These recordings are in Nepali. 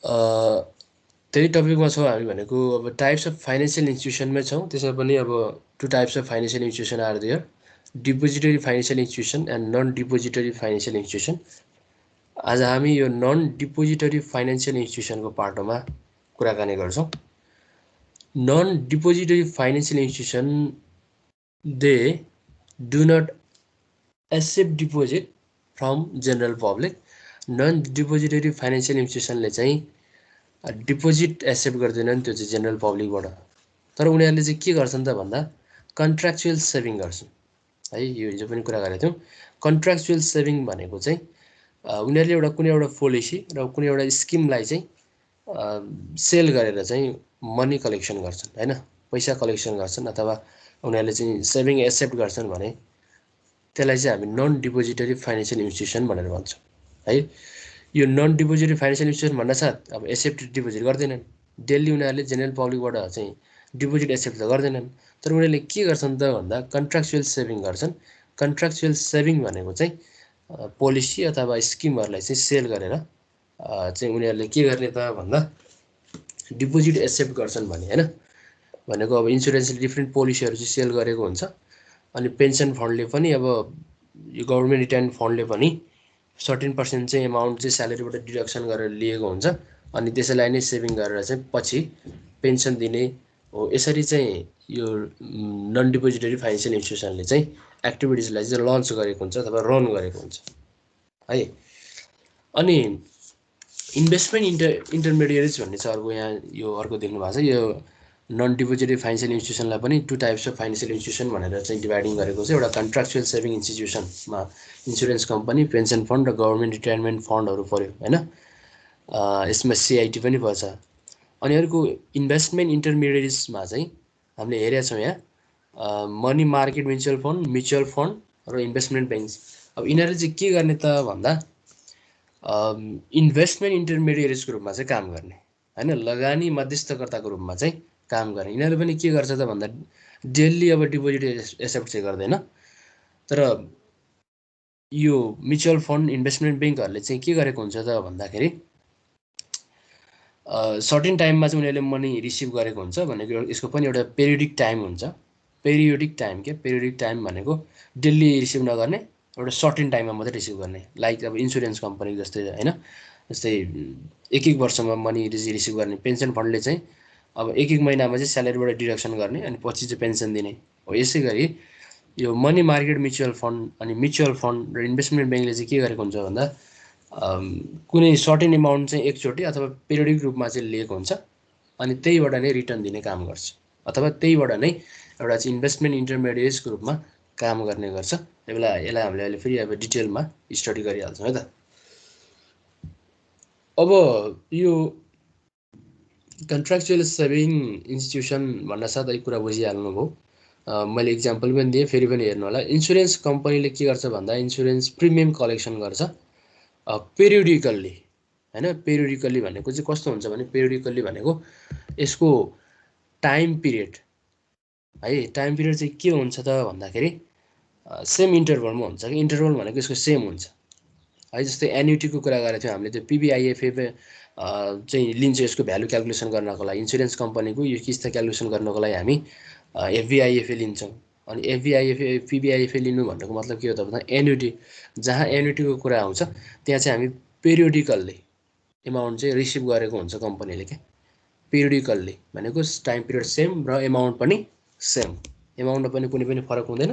त्यही टपिकमा छौँ हामी भनेको अब टाइप्स अफ फाइनेन्सियल इन्स्टिट्युसनमै छौँ। त्यसमा पनि अब two types of financial institution are there, depository financial institution and non depository financial institution. आज हामी यो नन डिपोजिटरी फाइनेन्सियल इन्स्टिट्युसनको पाटोमा कुराकानी गर्छौँ। Non depository financial institution they do not accept deposit from general public. Non depository financial इन्स्टिट्युसनले चाहिँ डिपोजिट एक्सेप्ट गर्दैनन्, त्यो चाहिँ जेनरल पब्लिकबाट। तर उनीहरूले चाहिँ के गर्छन् त भन्दा कन्ट्र्याक्चुअल सेभिङ गर्छन् है। यो हिजो पनि कुरा गरेको थियौँ। कन्ट्र्याक्चुअल सेभिङ भनेको चाहिँ उनीहरूले कुनै एउटा पोलिसी र कुनै एउटा स्किमलाई चाहिँ सेल गरेर चाहिँ मनी कलेक्सन गर्छन् हैन, पैसा कलेक्सन गर्छन् अथवा उनीहरूले चाहिँ सेभिङ एक्सेप्ट गर्छन् भने त्यसलाई चाहिँ हामी नन डिपोजिटरी फाइनेन्सियल इन्स्टिट्युसन भनेर भन्छौँ है। यो नन डिपोजिटरी फाइनेन्सियल इन्स्टिट्युसन भन्नासाथ अब एक्सेप्ट डिपोजिट गर्दैनन्। डेली उनीहरूले जेनरल पब्लिकबाट चाहिँ डिपोजिट एक्सेप्ट त गर्दैनन्, तर उनीहरूले के गर्छन् त भन्दा कन्ट्र्याक्चुअल सेभिङ गर्छन्। कन्ट्र्याक्चुअल सेभिङ भनेको चाहिँ पोलिसी अथवा स्किमहरूलाई चाहिँ सेल गरेर चाहिँ उनीहरूले के गर्ने त भन्दा डिपोजिट एक्सेप्ट गर्छन् भने हैन। भनेको अब इन्सुरेन्सले डिफ्रेन्ट पोलिसीहरू चाहिँ सेल गरेको हुन्छ, अनि पेन्सन फन्डले पनि अब यो गभर्मेन्ट रिटायरमेन्ट फन्डले पनि सर्टेन पर्सेन्ट चाहिँ एमाउन्ट चाहिँ स्यालेरीबाट डिडक्सन गरेर लिएको हुन्छ, अनि त्यसैलाई नै सेभिङ गरेर चाहिँ पछि पेन्सन दिने हो। यसरी चाहिँ यो नन डिपोजिटरी फाइनेन्सियल इन्स्टिट्युसनले चाहिँ एक्टिभिटिजलाई चाहिँ लन्च गरेको हुन्छ अथवा रन गरेको हुन्छ है। अनि इन्भेस्टमेन्ट इन्टरमिडिएट्स भन्ने छ अर्को, यहाँ यो अर्को देख्नु भएको छ। यो नन डिपोजिटरी फाइनेन्सियल इन्स्टिट्युसनलाई पनि two types of financial institution भनेर चाहिँ डिभाइडिङ गरेको छ। एउटा कन्ट्र्याक्चुअल सेभिङ इन्स्टिट्युसनमा इन्सुरेन्स कम्पनी, पेन्सन फन्ड र गभर्मेन्ट रिटायरमेन्ट फन्डहरू पऱ्यो हैन। यसमा सिआइटी पनि पर्छ। अनि अर्को इन्भेस्टमेन्ट इन्टरमिडिएट्समा चाहिँ हामीले हेरेका छौँ यहाँ मनी मार्केट म्युचुअल फन्ड र इन्भेस्टमेन्ट ब्याङ्क्स। अब यिनीहरूले चाहिँ के गर्ने त भन्दा इन्भेस्टमेन्ट इन्टरमिडिएट्सको रूपमा चाहिँ काम गर्ने हैन, लगानी मध्यस्थकर्ताको रूपमा चाहिँ काम गर्ने। यिनीहरूले पनि के गर्छ त भन्दा डेली अब डिपोजिट एक्सेप्ट चाहिँ गर्दैन, तर यो म्युचुअल फन्ड इन्भेस्टमेन्ट ब्याङ्कहरूले चाहिँ के गरेको हुन्छ त भन्दाखेरि सर्टेन टाइममा चाहिँ उनीहरूले मनी रिसिभ गरेको हुन्छ। भनेको यसको पनि एउटा पेरियोडिक टाइम हुन्छ। पेरियोडिक टाइम भनेको डेली रिसिभ नगर्ने, एउटा सर्टेन टाइममा मात्रै रिसिभ गर्ने। लाइक अब इन्सुरेन्स कम्पनी जस्तै हैन, जस्तै एक वर्षमा मनी रिसिभ गर्ने। पेन्सन फन्डले चाहिँ अब एक महिनामा चाहिँ स्यालेरीबाट डिडक्सन गर्ने अनि पछि चाहिँ पेन्सन दिने हो। यसै गरी यो मनी मार्केट म्युचुअल फन्ड अनि म्युचुअल फन्ड र इन्भेस्टमेन्ट ब्याङ्कले चाहिँ के गरेको हुन्छ भन्दा कुनै सर्टेन एमाउन्ट चाहिँ एकचोटि अथवा पेरियोडिक रूपमा चाहिँ लिएको हुन्छ, अनि त्यहीबाट नै रिटर्न दिने काम गर्छ, अथवा त्यहीबाट नै एउटा चाहिँ इन्भेस्टमेन्ट इन्टरमिडिएट्सको रूपमा काम गर्ने गर्छ। त्यो बेला यसलाई हामीले अहिले फेरि अब डिटेलमा स्टडी गरिहाल्छौँ है त। अब यो कन्ट्र्याक्चुअल सेभिङ इन्स्टिट्युसन भन्नासाथ यो कुरा बुझिहाल्नुभयो। मैले इक्जाम्पल पनि दिएँ, फेरि पनि हेर्नु होला। इन्सुरेन्स कम्पनीले के गर्छ भन्दा इन्सुरेन्स प्रिमियम कलेक्सन गर्छ पेरियोडिकल्ली हैन। पेरियोडिकल्ली भनेको चाहिँ कस्तो हुन्छ भने पेरियोडिकल्ली भनेको यसको टाइम पिरियड है। टाइम पिरियड चाहिँ के हुन्छ त भन्दाखेरि सेम इन्टरभलमा हुन्छ कि इन्टरभल भनेको यसको सेम हुन्छ है। जस्तै एन्युटीको कुरा गरेको थियौँ हामीले, त्यो पिबिआइएफए चाहिँ लिन्छ यसको भ्यालु क्यालकुलेसन गर्नको लागि। इन्सुरेन्स कम्पनीको यो किस्ता क्यालकुलेसन गर्नको लागि हामी एफबिआइएफए लिन्छौँ। अनि एफबिआइएफए पिबिआइएफए लिनु भन्नुको मतलब के हो त भन्दा एन्युटी, जहाँ एन्युटीको कुरा आउँछ त्यहाँ चाहिँ हामी पेरियोडिकल्ली एमाउन्ट चाहिँ रिसिभ गरेको हुन्छ कम्पनीले क्या। पेरियोडिकल्ली भनेको टाइम पिरियड सेम र एमाउन्ट पनि सेम। एमाउन्टमा पनि कुनै पनि फरक हुँदैन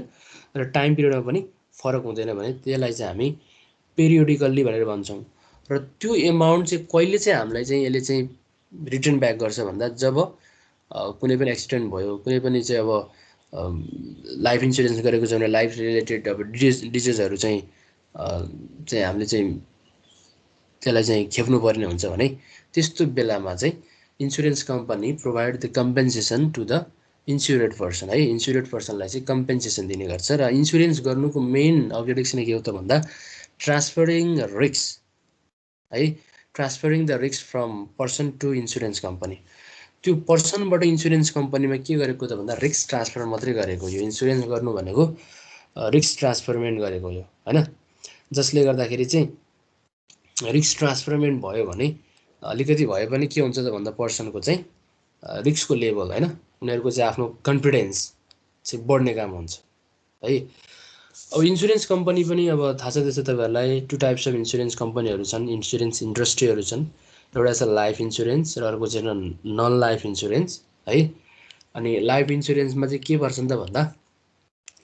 र टाइम पिरियडमा पनि फरक हुँदैन भने त्यसलाई चाहिँ हामी पेरियोडिकल्ली भनेर भन्छौँ। र त्यो एमाउन्ट चाहिँ कहिले चाहिँ हामीलाई चाहिँ यसले चाहिँ रिटर्न ब्याक गर्छ भन्दा जब कुनै पनि एक्सिडेन्ट भयो, कुनै पनि चाहिँ अब लाइफ इन्सुरेन्स गरेको छ भने लाइफ रिलेटेड अब डिजिजहरू चाहिँ हामीले चाहिँ त्यसलाई चाहिँ खेप्नुपर्ने हुन्छ भने त्यस्तो बेलामा चाहिँ insurance company provide the compensation to the insured person है। इन्स्युरेड पर्सनलाई चाहिँ कम्पेन्सेसन दिने गर्छ। र इन्सुरेन्स गर्नुको मेन अब्जेक्टिभ चाहिँ के हो त भन्दा ट्रान्सफरिङ रिस्क है। Transferring the risk from person to insurance company. त्यो पर्सनबाट इन्सुरेन्स कम्पनीमा के गरेको त भन्दा रिस्क ट्रान्सफर मात्रै गरेको। यो इन्सुरेन्स गर्नु भनेको रिस्क ट्रान्सफरमेन्ट गरेको यो हैन। जसले गर्दाखेरि चाहिँ रिस्क ट्रान्सफरमेन्ट भयो भने अलिकति भए पनि के हुन्छ त भन्दा पर्सनको चाहिँ रिस्कको लेभल हैन उनीहरूको चाहिँ आफ्नो कन्फिडेन्स चाहिँ बढ्ने काम हुन्छ है। अब इन्सुरेन्स कम्पनी पनि अब थाहा छ त्यसो तपाईँहरूलाई टु टाइप्स अफ इन्सुरेन्स कम्पनीहरू छन्, इन्सुरेन्स इन्डस्ट्रीहरू छन्। एउटा छ लाइफ इन्सुरेन्स र अर्को चाहिँ नन लाइफ इन्सुरेन्स है। अनि लाइफ इन्सुरेन्समा चाहिँ के पर्छ त भन्दा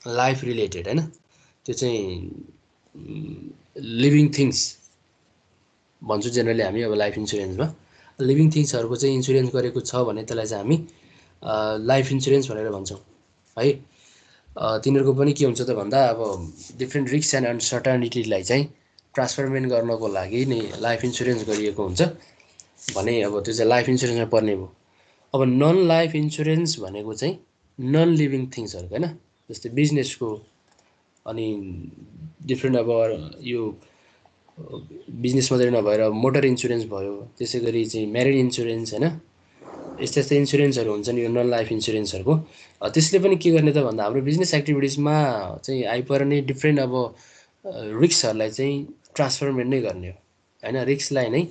लाइफ रिलेटेड हैन, त्यो चाहिँ लिभिङ थिङ्स भन्छु जेनरली हामी। अब लाइफ इन्सुरेन्समा लिभिङ थिङ्सहरूको चाहिँ इन्सुरेन्स गरेको छ भने त्यसलाई चाहिँ हामी लाइफ इन्सुरेन्स भनेर भन्छौँ है। तिनीहरूको पनि के हुन्छ त भन्दा अब डिफ्रेन्ट रिस्क एन्ड अनसर्टनिटीलाई चाहिँ ट्रान्सफरमेन्ट गर्नको लागि नै लाइफ इन्सुरेन्स गरिएको हुन्छ भने अब त्यो चाहिँ लाइफ इन्सुरेन्समा पर्ने भयो। अब नन लाइफ इन्सुरेन्स भनेको चाहिँ नन लिभिङ थिङ्सहरूको होइन, जस्तै बिजनेसको अनि डिफ्रेन्ट अब यो बिजनेस मात्रै नभएर मोटर इन्सुरेन्स भयो, त्यसै गरी चाहिँ म्यारिड इन्सुरेन्स होइन, यस्ता यस्ता इन्सुरेन्सहरू हुन्छन् यो नन लाइफ इन्सुरेन्सहरूको। त्यसले पनि के गर्ने त भन्दा हाम्रो बिजनेस एक्टिभिटिजमा चाहिँ आइपर्ने डिफ्रेन्ट अब रिस्कहरूलाई चाहिँ ट्रान्सफरमेन्ट नै गर्ने हो होइन, रिस्कलाई नै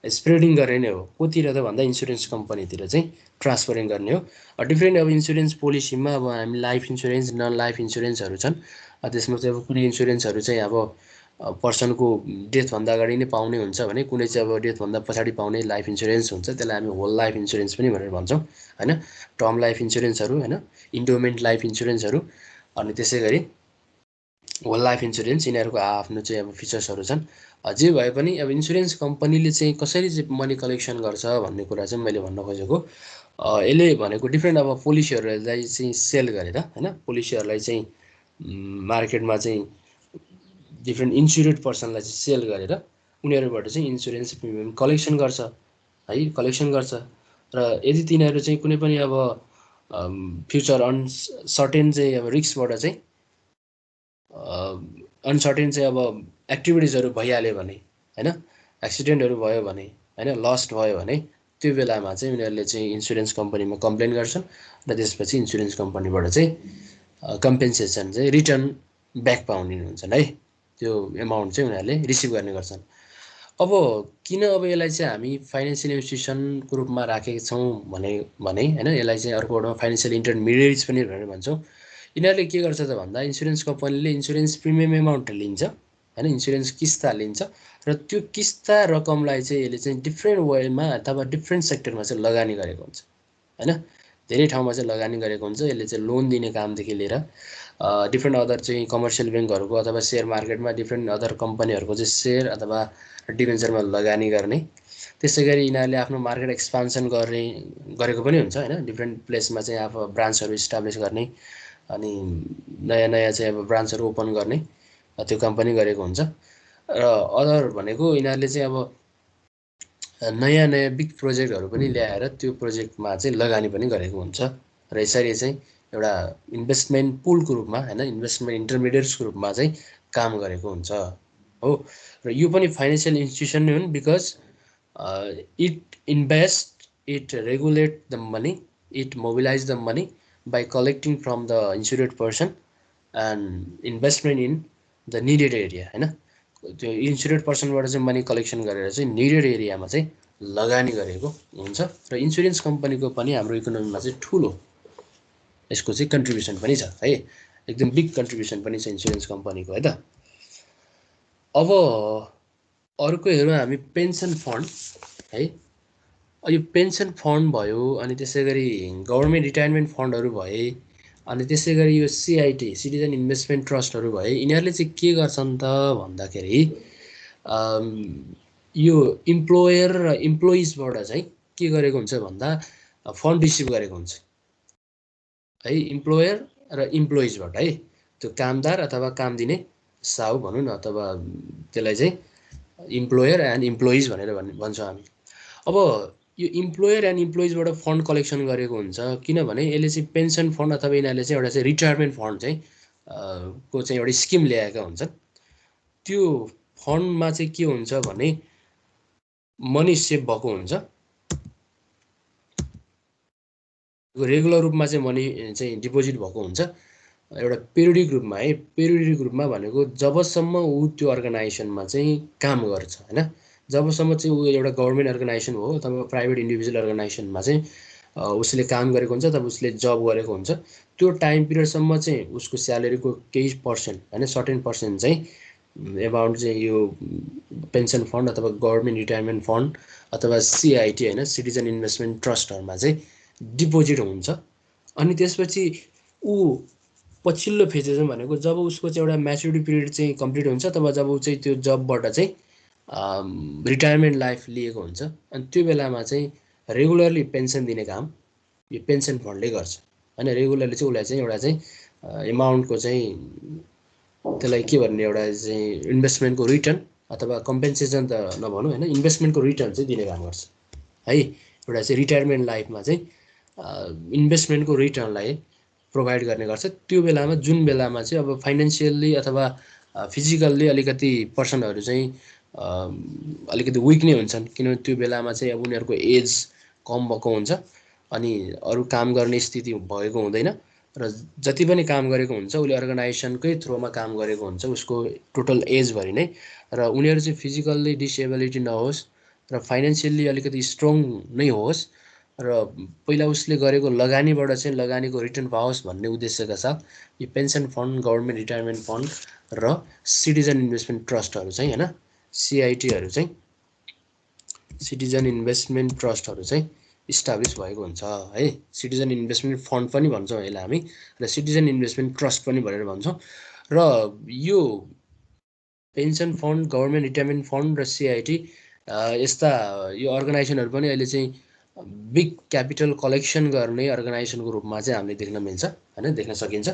स्प्रेडिङ गर्ने नै हो। कोतिर त भन्दा इन्सुरेन्स कम्पनीतिर चाहिँ ट्रान्सफरिङ गर्ने हो। डिफ्रेन्ट अब इन्सुरेन्स पोलिसीमा अब हामी लाइफ इन्सुरेन्स नन लाइफ इन्सुरेन्सहरू छन्। त्यसमा चाहिँ अब कुनै इन्सुरेन्सहरू चाहिँ अब पर्सनको डेथभन्दा अगाडि नै पाउने हुन्छ भने कुनै चाहिँ अब डेथभन्दा पछाडि पाउने लाइफ इन्सुरेन्स हुन्छ, त्यसलाई हामी होल लाइफ इन्सुरेन्स पनि भनेर भन्छौँ होइन। टर्म लाइफ इन्सुरेन्सहरू होइन, इन्डोमेन्ट लाइफ इन्सुरेन्सहरू अनि त्यसै गरी होल लाइफ इन्सुरेन्स, यिनीहरूको आफ्नो चाहिँ अब फिचर्सहरू छन्। जे भए पनि अब इन्सुरेन्स कम्पनीले चाहिँ कसरी चाहिँ मनी कलेक्सन गर्छ भन्ने कुरा चाहिँ मैले भन्न खोजेको, यसले भनेको डिफ्रेन्ट अब पोलिसीहरूलाई चाहिँ सेल गरेर होइन, पोलिसीहरूलाई चाहिँ मार्केटमा चाहिँ डिफ्रेन्ट इन्सुरेड पर्सनलाई चाहिँ सेल गरेर उनीहरूबाट चाहिँ इन्सुरेन्स प्रिमियम कलेक्सन गर्छ है, कलेक्सन गर्छ। र यदि तिनीहरू चाहिँ कुनै पनि अब फ्युचर अनसर्टेन चाहिँ अब रिस्कबाट चाहिँ अनसर्टेन चाहिँ अब एक्टिभिटिजहरू भइहाल्यो भने होइन, एक्सिडेन्टहरू भयो भने होइन, लस्ट भयो भने त्यो बेलामा चाहिँ उनीहरूले चाहिँ इन्सुरेन्स कम्पनीमा कम्प्लेन गर्छन् र त्यसपछि इन्सुरेन्स कम्पनीबाट चाहिँ कम्पेन्सेसन चाहिँ रिटर्न ब्याक पाउने हुन्छन् है, त्यो एमाउन्ट चाहिँ उनीहरूले रिसिभ गर्ने गर्छन्। अब किन अब यसलाई चाहिँ हामी फाइनेन्सियल इन्स्टिट्युसनको रूपमा राखेका छौँ भने होइन, यसलाई चाहिँ अर्को वर्डमा फाइनेन्सियल इन्टरमिडिएट्स पनि भनेर भन्छौँ। यिनीहरूले के गर्छ त भन्दा इन्सुरेन्स कम्पनीले इन्सुरेन्स प्रिमियम एमाउन्ट लिन्छ होइन, इन्सुरेन्स किस्ता लिन्छ र त्यो किस्ता रकमलाई चाहिँ यसले चाहिँ डिफ्रेन्ट वेमा अथवा डिफ्रेन्ट सेक्टरमा चाहिँ लगानी गरेको हुन्छ होइन, धेरै ठाउँमा चाहिँ लगानी गरेको हुन्छ। यसले चाहिँ लोन दिने कामदेखि लिएर डिफ्रेन्ट अदर चाहिँ कमर्सियल ब्याङ्कहरूको अथवा सेयर मार्केटमा डिफ्रेन्ट अदर कम्पनीहरूको चाहिँ सेयर अथवा डिभेन्चरमा लगानी गर्ने, त्यसै गरी यिनीहरूले आफ्नो मार्केट एक्सपान्सन गरेको पनि हुन्छ होइन, डिफ्रेन्ट प्लेसमा चाहिँ अब ब्रान्चहरू इस्टाब्लिस गर्ने अनि नयाँ नयाँ चाहिँ अब ब्रान्चहरू ओपन गर्ने त्यो काम पनि गरेको हुन्छ। र अदर भनेको यिनीहरूले चाहिँ अब नयाँ नयाँ बिग प्रोजेक्टहरू पनि ल्याएर त्यो प्रोजेक्टमा चाहिँ लगानी पनि गरेको हुन्छ र यसरी चाहिँ एउटा इन्भेस्टमेन्ट पुलको रूपमा होइन, इन्भेस्टमेन्ट इन्टरमिडिएट्सको रूपमा चाहिँ काम गरेको हुन्छ हो। र यो पनि फाइनेन्सियल इन्स्टिट्युसन नै हुन् because it invest, it regulate the money, it mobilize the money by collecting from the insured person and investment in the needed area होइन, त्यो इन्सुरेड पर्सनबाट चाहिँ मनी कलेक्सन गरेर चाहिँ निडेड एरियामा चाहिँ लगानी गरेको हुन्छ। र इन्सुरेन्स कम्पनीको पनि हाम्रो इकोनोमीमा चाहिँ ठुलो यसको चाहिँ कन्ट्रिब्युसन पनि छ है, एकदम बिग कन्ट्रिब्युसन पनि छ इन्सुरेन्स कम्पनीको है त। अब अर्को हेरौँ हामी पेन्सन फन्ड है। यो पेन्सन फन्ड भयो अनि त्यसै गरी गभर्मेन्ट रिटायरमेन्ट फन्डहरू भए अनि त्यसै गरी यो सिआइटी सिटिजन इन्भेस्टमेन्ट ट्रस्टहरू भए, यिनीहरूले चाहिँ के गर्छन् त भन्दाखेरि यो इम्प्लोयर र इम्प्लोइजबाट चाहिँ के गरेको हुन्छ भन्दा फन्ड रिसिभ गरेको हुन्छ है, इम्प्लोयर र इम्प्लोइजबाट है, त्यो कामदार अथवा काम दिने साहु भनौँ न, अथवा त्यसलाई चाहिँ इम्प्लोयर एन्ड इम्प्लोइज भनेर भन्छौँ हामी। अब यो इम्प्लोयर एन्ड इम्प्लोइजबाट फन्ड कलेक्सन गरेको हुन्छ किनभने यसले चाहिँ पेन्सन फन्ड अथवा यिनीहरूले चाहिँ एउटा चाहिँ रिटायरमेन्ट फन्ड चाहिँ को चाहिँ एउटा स्किम ल्याएका हुन्छन्। त्यो फन्डमा चाहिँ के हुन्छ भने मनी सेभ भएको हुन्छ, रेगुलर रूपमा चाहिँ मनी चाहिँ डिपोजिट भएको हुन्छ एउटा पेरियोडिक रूपमा है। पेरियोडिक रूपमा भनेको जबसम्म ऊ त्यो अर्गनाइजेसनमा चाहिँ काम गर्छ होइन, जबसम्म चाहिँ ऊ एउटा गभर्मेन्ट अर्गनाइजेसन हो अथवा प्राइभेट इन्डिभिजुअल अर्गनाइजेसनमा चाहिँ उसले काम गरेको हुन्छ तब उसले जब गरेको हुन्छ त्यो टाइम पिरियडसम्म चाहिँ उसको स्यालेरीको केही पर्सेन्ट होइन सर्टेन पर्सेन्ट चाहिँ एमाउन्ट चाहिँ यो पेन्सन फन्ड अथवा गभर्मेन्ट रिटायरमेन्ट फन्ड अथवा सिआइटी होइन सिटिजन इन्भेस्टमेन्ट ट्रस्टहरूमा चाहिँ डिपोजिट हुन्छ। अनि त्यसपछि ऊ पछिल्लो फेजेस भनेको जब उसको चाहिँ एउटा म्याच्युरिटी पिरियड चाहिँ कम्प्लिट हुन्छ तब जब ऊ चाहिँ त्यो जबबाट चाहिँ रिटायरमेन्ट लाइफ लिएको हुन्छ अनि त्यो बेलामा चाहिँ रेगुलरली पेन्सन दिने काम यो पेन्सन फन्डले गर्छ होइन। रेगुलरली चाहिँ उसलाई चाहिँ एउटा चाहिँ एमाउन्टको चाहिँ त्यसलाई के भन्ने एउटा चाहिँ इन्भेस्टमेन्टको रिटर्न अथवा कम्पेन्सेसन त नभनौँ होइन इन्भेस्टमेन्टको रिटर्न चाहिँ दिने काम गर्छ है। एउटा चाहिँ रिटायरमेन्ट लाइफमा चाहिँ इन्भेस्टमेन्टको रिटर्नलाई प्रोभाइड गर्ने गर्छ। त्यो बेलामा जुन बेलामा चाहिँ अब फाइनेन्सियल्ली अथवा फिजिकल्ली अलिकति पर्सनहरू चाहिँ अलिकति विक नै हुन्छन् किनभने त्यो बेलामा चाहिँ अब उनीहरूको एज कम भएको हुन्छ अनि अरू काम गर्ने स्थिति भएको हुँदैन र जति पनि काम गरेको हुन्छ उसले अर्गनाइजेसनकै थ्रुमा काम गरेको हुन्छ उसको टोटल एजभरि नै र उनीहरू चाहिँ फिजिकल्ली डिसेबिलिटी नहोस् र फाइनेन्सियल्ली अलिकति स्ट्रङ नै होस् र पहिला उसले गरेको लगानीबाट चाहिँ लगानीको रिटर्न पाओस् भन्ने उद्देश्यका साथ यो pension fund government retirement fund र सिटिजन इन्भेस्टमेन्ट ट्रस्टहरू चाहिँ होइन सिआइटीहरू चाहिँ सिटिजन इन्भेस्टमेन्ट ट्रस्टहरू चाहिँ इस्टाब्लिस भएको हुन्छ है। सिटिजन इन्भेस्टमेन्ट फन्ड पनि भन्छौँ यसलाई हामी र सिटिजन इन्भेस्टमेन्ट ट्रस्ट पनि भनेर भन्छौँ। र यो pension fund government retirement fund र सिआइटी यस्ता यो अर्गनाइजेसनहरू पनि अहिले चाहिँ बिग क्यापिटल कलेक्सन गर्ने अर्गनाइजेसनको रूपमा चाहिँ हामीले देख्न मिल्छ होइन देख्न सकिन्छ।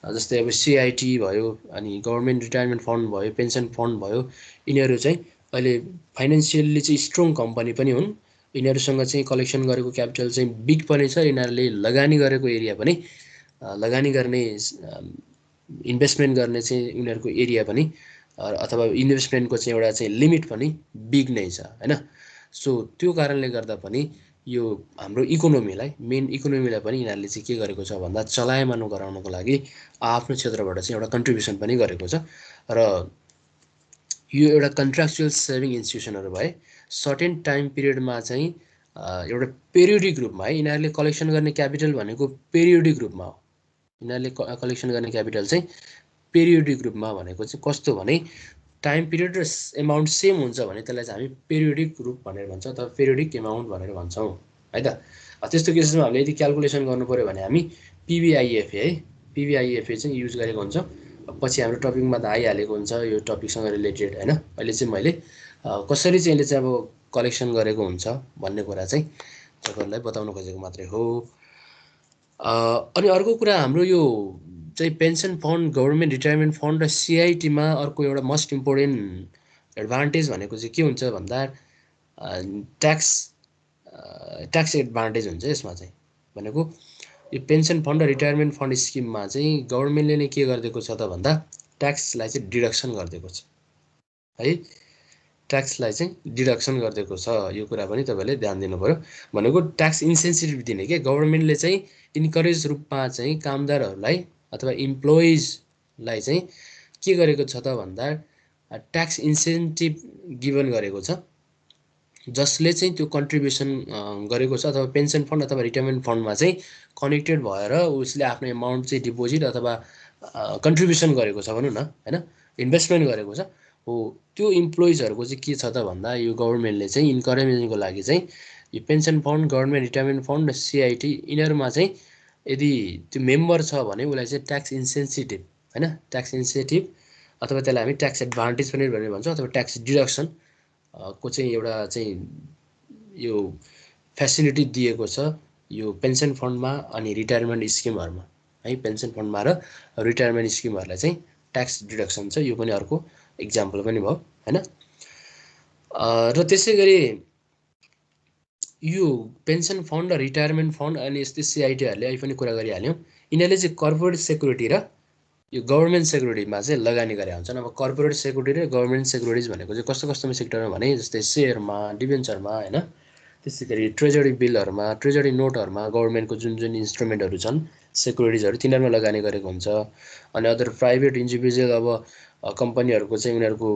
जस्तै अब सिआइटी भयो अनि गभर्मेन्ट रिटायरमेन्ट फन्ड भयो पेन्सन फन्ड भयो यिनीहरू चाहिँ अहिले फाइनेन्सियल्ली चाहिँ स्ट्रङ कम्पनी पनि हुन्। यिनीहरूसँग चाहिँ कलेक्सन गरेको क्यापिटल चाहिँ बिग पनि छ। यिनीहरूले लगानी गरेको एरिया पनि लगानी गर्ने इन्भेस्टमेन्ट गर्ने चाहिँ उनीहरूको एरिया पनि अथवा इन्भेस्टमेन्टको चाहिँ एउटा चाहिँ लिमिट पनि बिग नै छ होइन। सो त्यो कारणले गर्दा पनि यो हाम्रो इकोनोमीलाई मेन इकोनोमीलाई पनि यिनीहरूले चाहिँ के गरेको छ भन्दा चलायमान गराउनको लागि आफ्नो क्षेत्रबाट चाहिँ एउटा कन्ट्रिब्युसन पनि गरेको छ। र यो एउटा कन्ट्र्याक्चुअल सेभिङ इन्स्टिट्युसनहरू भए सर्टेन टाइम पिरियडमा चाहिँ एउटा पेरियोडिक रूपमा है यिनीहरूले कलेक्सन गर्ने क्यापिटल भनेको पेरियोडिक रूपमा हो। यिनीहरूले कलेक्सन गर्ने क्यापिटल चाहिँ पेरियोडिक रूपमा भनेको चाहिँ कस्तो भने टाइम पिरियड र एमाउन्ट सेम हुन्छ भने त्यसलाई चाहिँ हामी पेरियोडिक रूप भनेर भन्छौँ अथवा पेरियोडिक एमाउन्ट भनेर भन्छौँ है त। त्यस्तो केसमा हामीले यदि क्यालकुलेसन गर्नु पऱ्यो भने हामी पिभिआइएफए है पिभिआइएफए चाहिँ युज गरेको हुन्छौँ। पछि हाम्रो टपिकमा त आइहालेको हुन्छ यो टपिकसँग रिलेटेड होइन। अहिले चाहिँ मैले कसरी चाहिँ यसले चाहिँ अब कलेक्सन गरेको हुन्छ भन्ने कुरा चाहिँ तपाईँहरूलाई बताउन खोजेको मात्रै हो। अनि अर्को कुरा हाम्रो यो चाहिँ pension fund government retirement fund र सिआइटीमा अर्को एउटा मोस्ट इम्पोर्टेन्ट एडभान्टेज भनेको चाहिँ के हुन्छ भन्दा ट्याक्स एडभान्टेज हुन्छ यसमा चाहिँ भनेको यो पेन्सन फन्ड र रिटायरमेन्ट फन्ड स्किममा चाहिँ गभर्मेन्टले नै के गरिदिएको छ त भन्दा ट्याक्सलाई चाहिँ डिडक्सन गरिदिएको छ है। ट्याक्सलाई चाहिँ डिडक्सन गरिदिएको छ यो कुरा पनि तपाईँले ध्यान दिनु पऱ्यो। भनेको ट्याक्स इन्सेन्सिटिभ दिने के गभर्मेन्टले चाहिँ इन्करेज रूपमा चाहिँ कामदारहरूलाई अथवा इम्प्लोइजलाई चाहिँ के गरेको छ त भन्दा ट्याक्स इन्सेन्टिभ गिभन गरेको छ जसले चाहिँ त्यो कन्ट्रिब्युसन गरेको छ अथवा पेन्सन फन्ड अथवा रिटायरमेन्ट फन्डमा चाहिँ कनेक्टेड भएर उसले आफ्नो एमाउन्ट चाहिँ डिपोजिट अथवा कन्ट्रिब्युसन गरेको छ भनौँ न होइन इन्भेस्टमेन्ट गरेको छ हो। त्यो इम्प्लोइजहरूको चाहिँ के छ त भन्दा यो गभर्मेन्टले चाहिँ इन्करेजमेन्टको लागि चाहिँ यो pension fund government retirement fund र सिआइटी यिनीहरूमा चाहिँ यदि त्यो मेम्बर छ भने उसलाई चाहिँ ट्याक्स इन्सेन्सिटिभ होइन ट्याक्स इन्सेन्टिभ अथवा त्यसलाई हामी ट्याक्स एडभान्टेज पनि भनेर भन्छौँ अथवा ट्याक्स डिडक्सन को चाहिँ एउटा चाहिँ यो फेसिलिटी दिएको छ यो पेन्सन फन्डमा अनि रिटायरमेन्ट स्किमहरूमा है। पेन्सन फन्डमा र रिटायरमेन्ट स्किमहरूलाई चाहिँ ट्याक्स डिडक्सन छ यो पनि अर्को इक्जाम्पल पनि भयो होइन। र त्यसै गरी यो पेन्सन फन्ड र रिटायरमेन्ट फन्ड अनि यस्तै सिआइटीहरूले अहिले पनि कुरा गरिहाल्यौँ यिनीहरूले चाहिँ कर्पोरेट सेक्युरिटी र यो गभर्मेन्ट सेक्युरिटीमा चाहिँ लगानी गरेका हुन्छन्। अब कर्पोरेट सेक्युरिटी र गभर्मेन्ट सेक्युरिटिज भनेको चाहिँ कस्तो कस्तोमा सेक्टरमा भने जस्तै सेयरमा डिभेन्चरमा होइन त्यसै गरी ट्रेजरी बिलहरूमा ट्रेजरी नोटहरूमा गभर्मेन्टको जुन जुन इन्स्ट्रुमेन्टहरू छन् सेक्युरिटिजहरू तिनीहरूमा लगानी गरेको हुन्छ। अनि अदर प्राइभेट इन्डिभिजुअल अब कम्पनीहरूको चाहिँ उनीहरूको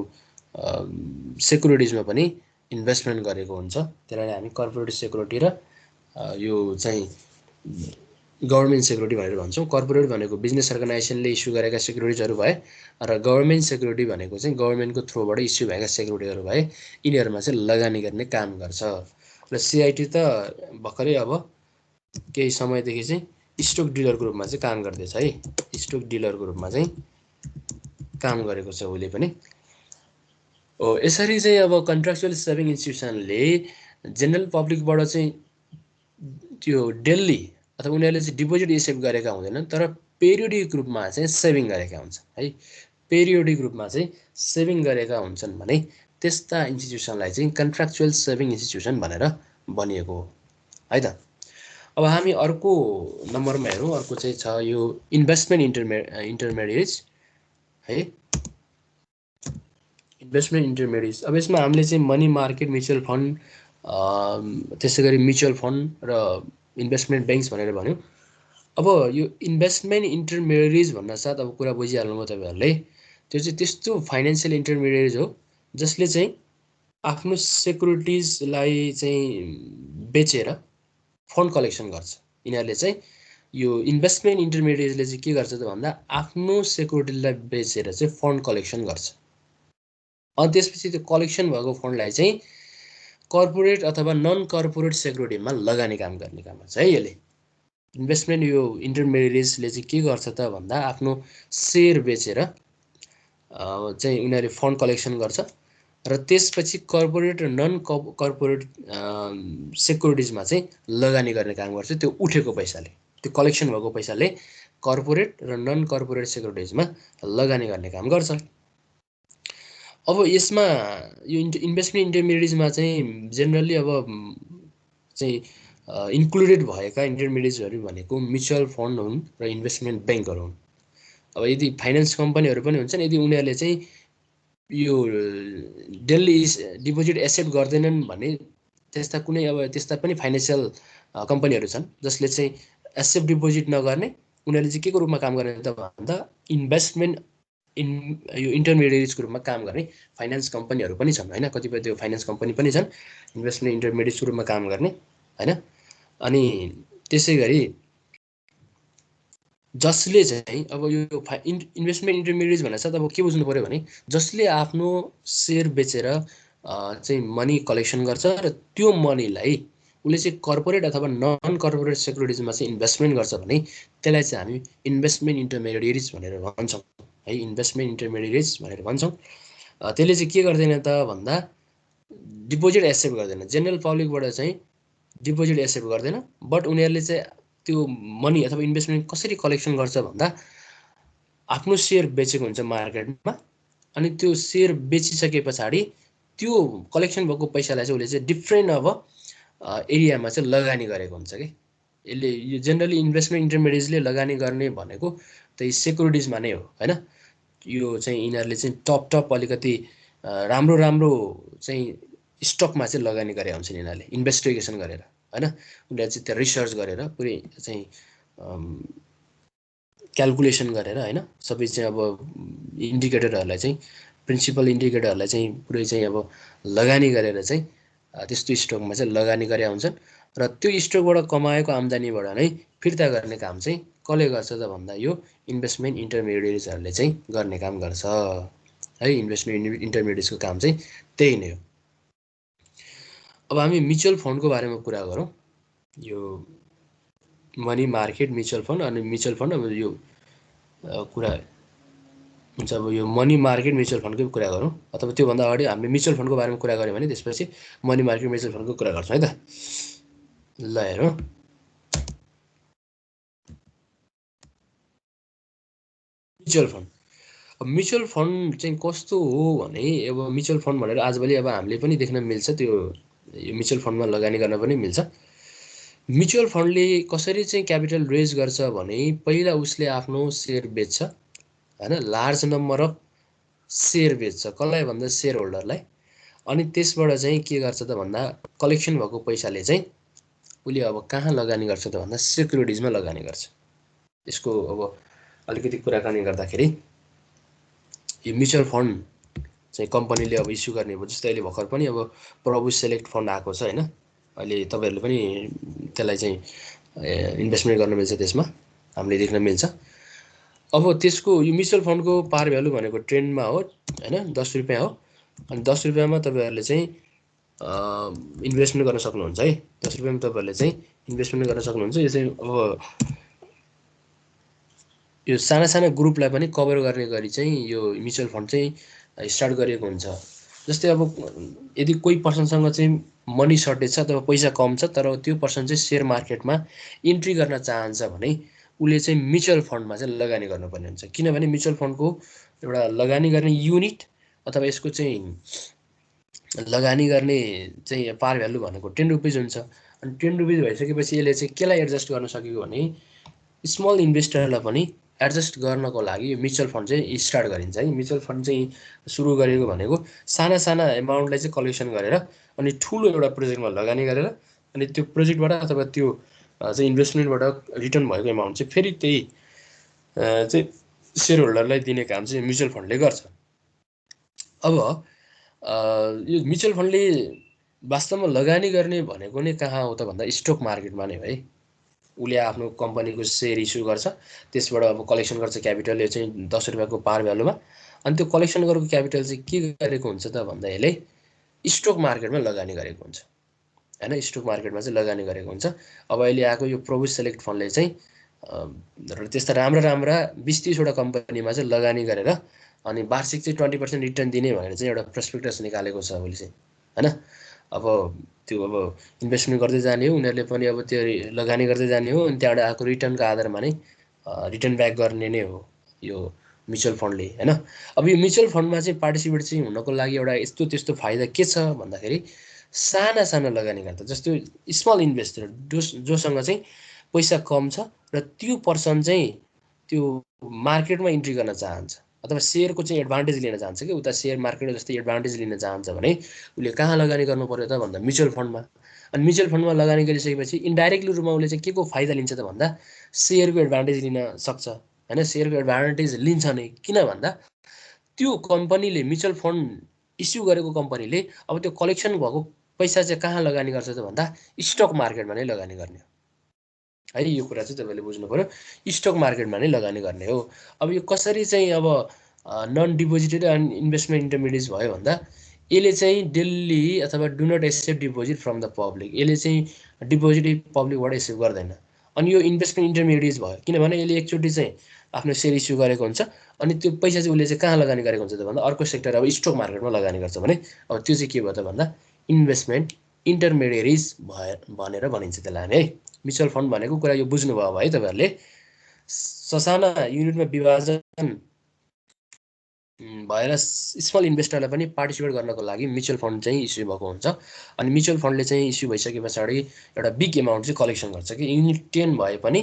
सेक्युरिटिजमा पनि इन्भेस्टमेन्ट गरेको हुन्छ त्यसलाई हामी कर्पोरेट सेक्युरिटी र यो चाहिँ गभर्नमेन्ट सेक्युरिटी भनेर भन्छौँ। कर्पोरेट भनेको बिजनेस अर्गनाइजेसनले इस्यु गरेका सेक्युरिटिजहरू भए र गभर्नमेन्ट सेक्युरिटी भनेको चाहिँ गभर्नमेन्टको थ्रुबाट इस्यु भएका सेक्युरिटीहरू भए यिनीहरूमा चाहिँ लगानी गर्ने काम गर्छ। र सिआइटी त भर्खरै अब केही समयदेखि चाहिँ स्टक डिलरको रूपमा चाहिँ काम गर्दैछ है, स्टक डिलरको रूपमा चाहिँ काम गरेको छ उसले पनि। हो यसरी चाहिँ अब कन्ट्राक्चुअल सेभिङ इन्स्टिट्युसनले जेनरल पब्लिकबाट चाहिँ त्यो डेली अथवा उनीहरूले चाहिँ डिपोजिट एसेप्ट गरेका हुँदैनन् तर पेरियोडिक रूपमा चाहिँ सेभिङ गरेका हुन्छन् है, पेरियोडिक रूपमा चाहिँ सेभिङ गरेका हुन्छन् भने त्यस्ता इन्स्टिट्युसनलाई चाहिँ कन्ट्राक्चुअल सेभिङ इन्स्टिट्युसन भनेर भनिएको हो है त। अब हामी अर्को नम्बरमा हेरौँ, अर्को चाहिँ छ यो इन्भेस्टमेन्ट इन्टरमेडिएट्स है, इन्भेस्टमेन्ट इन्टरमेडिएट्स। अब यसमा हामीले चाहिँ मनी मार्केट म्युचुअल फन्ड त्यसै गरी म्युचुअल फन्ड र इन्भेस्टमेन्ट ब्याङ्क्स भनेर भन्यो। अब यो इन्भेस्टमेन्ट इन्टरमेडिएट्स भन्न साथ अब कुरा बुझिहाल्नुभयो तपाईँहरूले, त्यो चाहिँ त्यस्तो फाइनेन्सियल इन्टरमेडिएट्स हो जसले चाहिँ आफ्नो सेक्युरिटिजलाई चाहिँ बेचेर फन्ड कलेक्सन गर्छ। यिनीहरूले चाहिँ यो इन्भेस्टमेन्ट इन्टरमेडिएट्सले चाहिँ के गर्छ त भन्दा आफ्नो सेक्युरिटीलाई बेचेर चाहिँ फन्ड कलेक्सन गर्छ। अनि त्यसपछि त्यो कलेक्सन भएको फन्डलाई चाहिँ कर्पोरेट अथवा नन कर्पोरेट सेक्युरिटीमा लगानी काम गर्ने काम गर्छ है यसले। इन्भेस्टमेन्ट यो इन्टरमेडिएट्सले चाहिँ के गर्छ त भन्दा आफ्नो सेयर बेचेर चाहिँ उनीहरूले फन्ड कलेक्सन गर्छ र त्यसपछि कर्पोरेट र नन कर्पोरेट सेक्युरिटिजमा चाहिँ लगानी गर्ने काम गर्छ। त्यो उठेको पैसाले, त्यो कलेक्सन भएको पैसाले कर्पोरेट र नन कर्पोरेट सेक्युरिटिजमा लगानी गर्ने काम गर्छ। अब यसमा यो इन्भेस्टमेन्ट इन्टरमेडिएट्समा चाहिँ जेनरली अब चाहिँ इन्क्लुडेड भएका इन्टरमेडिएट्सहरू भनेको म्युचुअल फन्ड हुन् र इन्भेस्टमेन्ट ब्याङ्कहरू हुन्। अब यदि फाइनेन्स कम्पनीहरू पनि हुन्छन्, यदि उनीहरूले चाहिँ यो डेली डिपोजिट एक्सेप्ट गर्दैनन् भने त्यस्ता कुनै अब त्यस्ता पनि फाइनेन्सियल कम्पनीहरू छन् जसले चाहिँ एक्सेप्ट डिपोजिट नगर्ने, उनीहरूले चाहिँ के को रूपमा काम गर्ने त भन्दा इन्भेस्टमेन्ट यो इन्टरमेडिएट्सको रूपमा काम गर्ने फाइनेन्स कम्पनीहरू पनि छन् होइन। कतिपय त्यो फाइनेन्स कम्पनी पनि छन् इन्भेस्टमेन्ट इन्टरमेडिएट्सको रूपमा काम गर्ने होइन। अनि त्यसै गरी जसले चाहिँ अब यो इन्भेस्टमेन्ट इन्टरमेडिएट्स भनेर चाहिँ अब के बुझ्नु पऱ्यो भने जसले आफ्नो सेयर बेचेर चाहिँ मनी कलेक्सन गर्छ र त्यो मनीलाई उसले चाहिँ कर्पोरेट अथवा नन कर्पोरेट सेक्युरिटिजमा चाहिँ इन्भेस्टमेन्ट गर्छ भने त्यसलाई चाहिँ हामी इन्भेस्टमेन्ट इन्टरमेडिएट्स भनेर भन्छौँ है, इन्भेस्टमेन्ट इन्टरमेडिएट्स भनेर भन्छौँ। त्यसले चाहिँ के गर्दैन त भन्दा डिपोजिट एक्सेप्ट गर्दैन, जेनरल पब्लिकबाट चाहिँ डिपोजिट एक्सेप्ट गर्दैन, बट उनीहरूले चाहिँ त्यो मनी अथवा इन्भेस्टमेन्ट कसरी कलेक्सन गर्छ भन्दा आफ्नो सेयर बेचेको हुन्छ मार्केटमा अनि त्यो सेयर बेचिसके पछाडि त्यो कलेक्सन भएको पैसालाई चाहिँ उसले चाहिँ डिफ्रेन्ट अब एरियामा चाहिँ लगानी गरेको हुन्छ कि यसले। यो जेनरली इन्भेस्टमेन्ट इन्टरमेडिएट्सले लगानी गर्ने भनेको त्यही सेक्युरिटिजमा नै हो होइन। यो चाहिँ यिनीहरूले चाहिँ टप अलिकति राम्रो राम्रो चाहिँ स्टकमा चाहिँ लगानी गरे हुन्छन् यिनीहरूले इन्भेस्टिगेसन गरेर होइन। उनीहरूले चाहिँ त्यहाँ रिसर्च गरेर पुरै चाहिँ क्यालकुलेसन गरेर होइन, सबै चाहिँ अब इन्डिकेटरहरूलाई चाहिँ प्रिन्सिपल इन्डिकेटरहरूलाई चाहिँ पुरै चाहिँ अब लगानी गरेर चाहिँ त्यस्तो स्टकमा चाहिँ लगानी गरे हुन्छन् र त्यो स्टकबाट कमाएको आम्दानीबाट नै फिर्ता गर्ने काम चाहिँ कसले गर्छ त भन्दा यो इन्भेस्टमेन्ट इन्टरमेडिएट्सहरूले चाहिँ गर्ने काम गर्छ है। इन्भेस्टमेन्ट इन्टरमेडिएट्सको काम चाहिँ त्यही नै हो। अब हामी म्युचुअल फन्डको बारेमा कुरा गरौँ। यो मनी मार्केट म्युचुअल फन्ड अनि म्युचुअल फन्ड अब यो कुरा हुन्छ। अब यो मनी मार्केट म्युचुअल फन्डकै कुरा गरौँ अथवा त्योभन्दा अगाडि हामीले म्युचुअल फन्डको बारेमा कुरा गऱ्यौँ भने त्यसपछि मनी मार्केट म्युचुअल फन्डको कुरा गर्छौँ है त। ल हेरौँ, म्युचुअल फन्ड। अब म्युचुअल फन्ड चाहिँ कस्तो हो भने अब म्युचुअल फन्ड भनेर आजभोलि अब हामीले पनि देख्न मिल्छ, त्यो यो म्युचुअल फन्डमा लगानी गर्न पनि मिल्छ। म्युचुअल फन्डले कसरी चाहिँ क्यापिटल रेज गर्छ भने पहिला उसले आफ्नो सेयर बेच्छ होइन, लार्ज नम्बर अफ सेयर बेच्छ, कसलाई भन्दा सेयर होल्डरलाई। अनि त्यसबाट चाहिँ के गर्छ त भन्दा कलेक्सन भएको पैसाले चाहिँ उसले अब कहाँ लगानी गर्छ त भन्दा सेक्युरिटिजमा लगानी गर्छ। यसको अब अलिकति कुराकानी गर्दाखेरि यो म्युचुअल फन्ड चाहिँ कम्पनीले अब इस्यु गर्ने भयो। जस्तै अहिले भर्खर पनि अब प्रभु सेलेक्ट फन्ड आएको छ हैन, अहिले तपाईहरुले पनि त्यसलाई चाहिँ इन्भेस्टमेन्ट गर्न मिल्छ, त्यसमा हामीले देख्न मिल्छ। अब त्यसको यो म्युचुअल फन्डको पार भ्यालु भनेको ट्रेन्डमा हो हैन, 10 रुपैयाँ हो। अनि 10 रुपैयाँमा तपाईहरुले चाहिँ इन्भेस्टमेन्ट गर्न सक्नुहुन्छ है। 10 रुपैयाँमा तपाईहरुले चाहिँ इन्भेस्टमेन्ट गर्न सक्नुहुन्छ। यो चाहिँ अब यो साना साना ग्रुपलाई पनि कभर गर्ने गरी चाहिँ यो म्युचुअल फन्ड चाहिँ स्टार्ट गरिएको हुन्छ। जस्तै अब यदि कोही पर्सनसँग चाहिँ मनी सर्टेज छ अथवा पैसा कम छ, तर त्यो पर्सन चाहिँ सेयर मार्केटमा इन्ट्री गर्न चाहन्छ भने उसले चाहिँ म्युचुअल फन्डमा चाहिँ लगानी गर्नुपर्ने हुन्छ। किनभने म्युचुअल फन्डको एउटा लगानी गर्ने युनिट अथवा यसको चाहिँ लगानी गर्ने चाहिँ पार भ्यालु भनेको 10 रुपिज हुन्छ। अनि 10 रुपिज भइसकेपछि यसले चाहिँ केलाई एडजस्ट गर्न सकेको भने स्मल इन्भेस्टरलाई पनि एडजस्ट गर्नको लागि म्युचुअल फन्ड चाहिँ स्टार्ट गरिन्छ है। म्युचुअल फन्ड चाहिँ सुरु गरेको भनेको साना साना एमाउन्टलाई चाहिँ कलेक्सन गरेर अनि ठुलो एउटा प्रोजेक्टमा लगानी गरेर अनि त्यो प्रोजेक्टबाट अथवा त्यो चाहिँ इन्भेस्टमेन्टबाट रिटर्न भएको एमाउन्ट चाहिँ फेरि त्यही चाहिँ सेयर होल्डरलाई दिने काम चाहिँ म्युचुअल फन्डले गर्छ। अब यो म्युचुअल फन्डले वास्तवमा लगानी गर्ने भनेको नै कहाँ हो त भन्दा स्टक मार्केटमा नै हो है। उसले आफ्नो कम्पनीको सेयर इस्यु गर्छ, त्यसबाट अब कलेक्सन गर्छ क्यापिटल, यो चाहिँ 10 रुपैयाँको पार भ्यालुमा। अनि त्यो कलेक्सन गरेको क्यापिटल चाहिँ के गरेको हुन्छ त भन्दा यसले स्टक मार्केटमा लगानी गरेको हुन्छ हैन, स्टक मार्केटमा चाहिँ लगानी गरेको हुन्छ। अब अहिले आएको यो प्रभु सेलेक्ट फन्डले चाहिँ त्यस्ता राम्रा 20-30 वटा कम्पनीमा चाहिँ लगानी गरेर अनि वार्षिक चाहिँ 20% रिटर्न दिने भनेर चाहिँ एउटा प्रोस्पेक्टस निकालेको छ उसले चाहिँ हैन। अब त्यो अब इन्भेस्टमेन्ट गर्दै जाने हो, उनीहरूले पनि अब त्यो लगानी गर्दै जाने हो, अनि त्यहाँबाट आएको रिटर्नको आधारमा नै रिटर्न ब्याक गर्ने नै हो यो म्युचुअल फन्डले हैन। अब यो म्युचुअल फन्डमा चाहिँ पार्टिसिपेट चाहिँ हुनको लागि एउटा यस्तो त्यस्तो फाइदा के छ भन्दाखेरि साना साना लगानीकर्ता जस्तो स्मल इन्भेस्टर जोसँग चाहिँ पैसा कम छ र त्यो पर्सन चाहिँ त्यो मार्केटमा इन्ट्री गर्न चाहन्छ अथवा सेयरको चाहिँ एडभान्टेज लिन चाहन्छ कि उता सेयर मार्केट जस्तै एडभान्टेज लिन चाहन्छ भने उसले कहाँ लगानी गर्नु पर्यो त भन्दा म्युचुअल फन्डमा। अनि म्युचुअल फन्डमा लगानी गरिसकेपछि इन्डाइरेक्टली रूपमा उसले चाहिँ के को फाइदा लिन्छ त भन्दा सेयरको एडभान्टेज लिन सक्छ हैन। सेयरको एडभान्टेज लिन्छ नै किन भन्दा त्यो कम्पनीले म्युचुअल फन्ड इस्यु गरेको कम्पनीले अब त्यो कलेक्सन भएको पैसा चाहिँ कहाँ लगानी गर्छ त भन्दा स्टक मार्केटमा नै लगानी गर्ने हो है। यो कुरा चाहिँ तपाईले बुझ्नु पर्यो, स्टक मार्केटमा नै लगानी गर्ने हो। अब यो कसरी चाहिँ अब non deposited and investment intermediates भयो भन्दा यसले चाहिँ डेली अथवा do not accept deposit from the public, यसले चाहिँ डिपोजिट पब्लिकबाट एक्सेप्ट गर्दैन। अनि यो इन्भेस्टमेन्ट इन्टरमिडिएट्स भयो किनभने यसले एकचोटि चाहिँ आफ्नो सेयर इस्यु गरेको हुन्छ अनि त्यो पैसा चाहिँ उसले चाहिँ कहाँ लगानी गरेको हुन्छ त भन्दा अर्को सेक्टर अब स्टक मार्केटमा लगानी गर्छ भने अब त्यो चाहिँ के भयो त भन्दा इन्भेस्टमेन्ट इन्टरमिडिएट्स भनेर भनिन्छ त्यसलाई हामी है। म्युचुअल फन्ड भनेको कुरा यो बुझ्नुभयो है तपाईहरुले। ससाना युनिटमा विभाजन भएर स्मल इन्भेस्टरलाई पनि पार्टिसिपेट गर्नको लागि म्युचुअल फन्ड चाहिँ इस्यु भएको हुन्छ। अनि म्युचुअल फन्डले चाहिँ इस्यु भइसके पछाडि एउटा बिग एमाउन्ट चाहिँ कलेक्सन गर्छ कि युनिट 10 भए पनि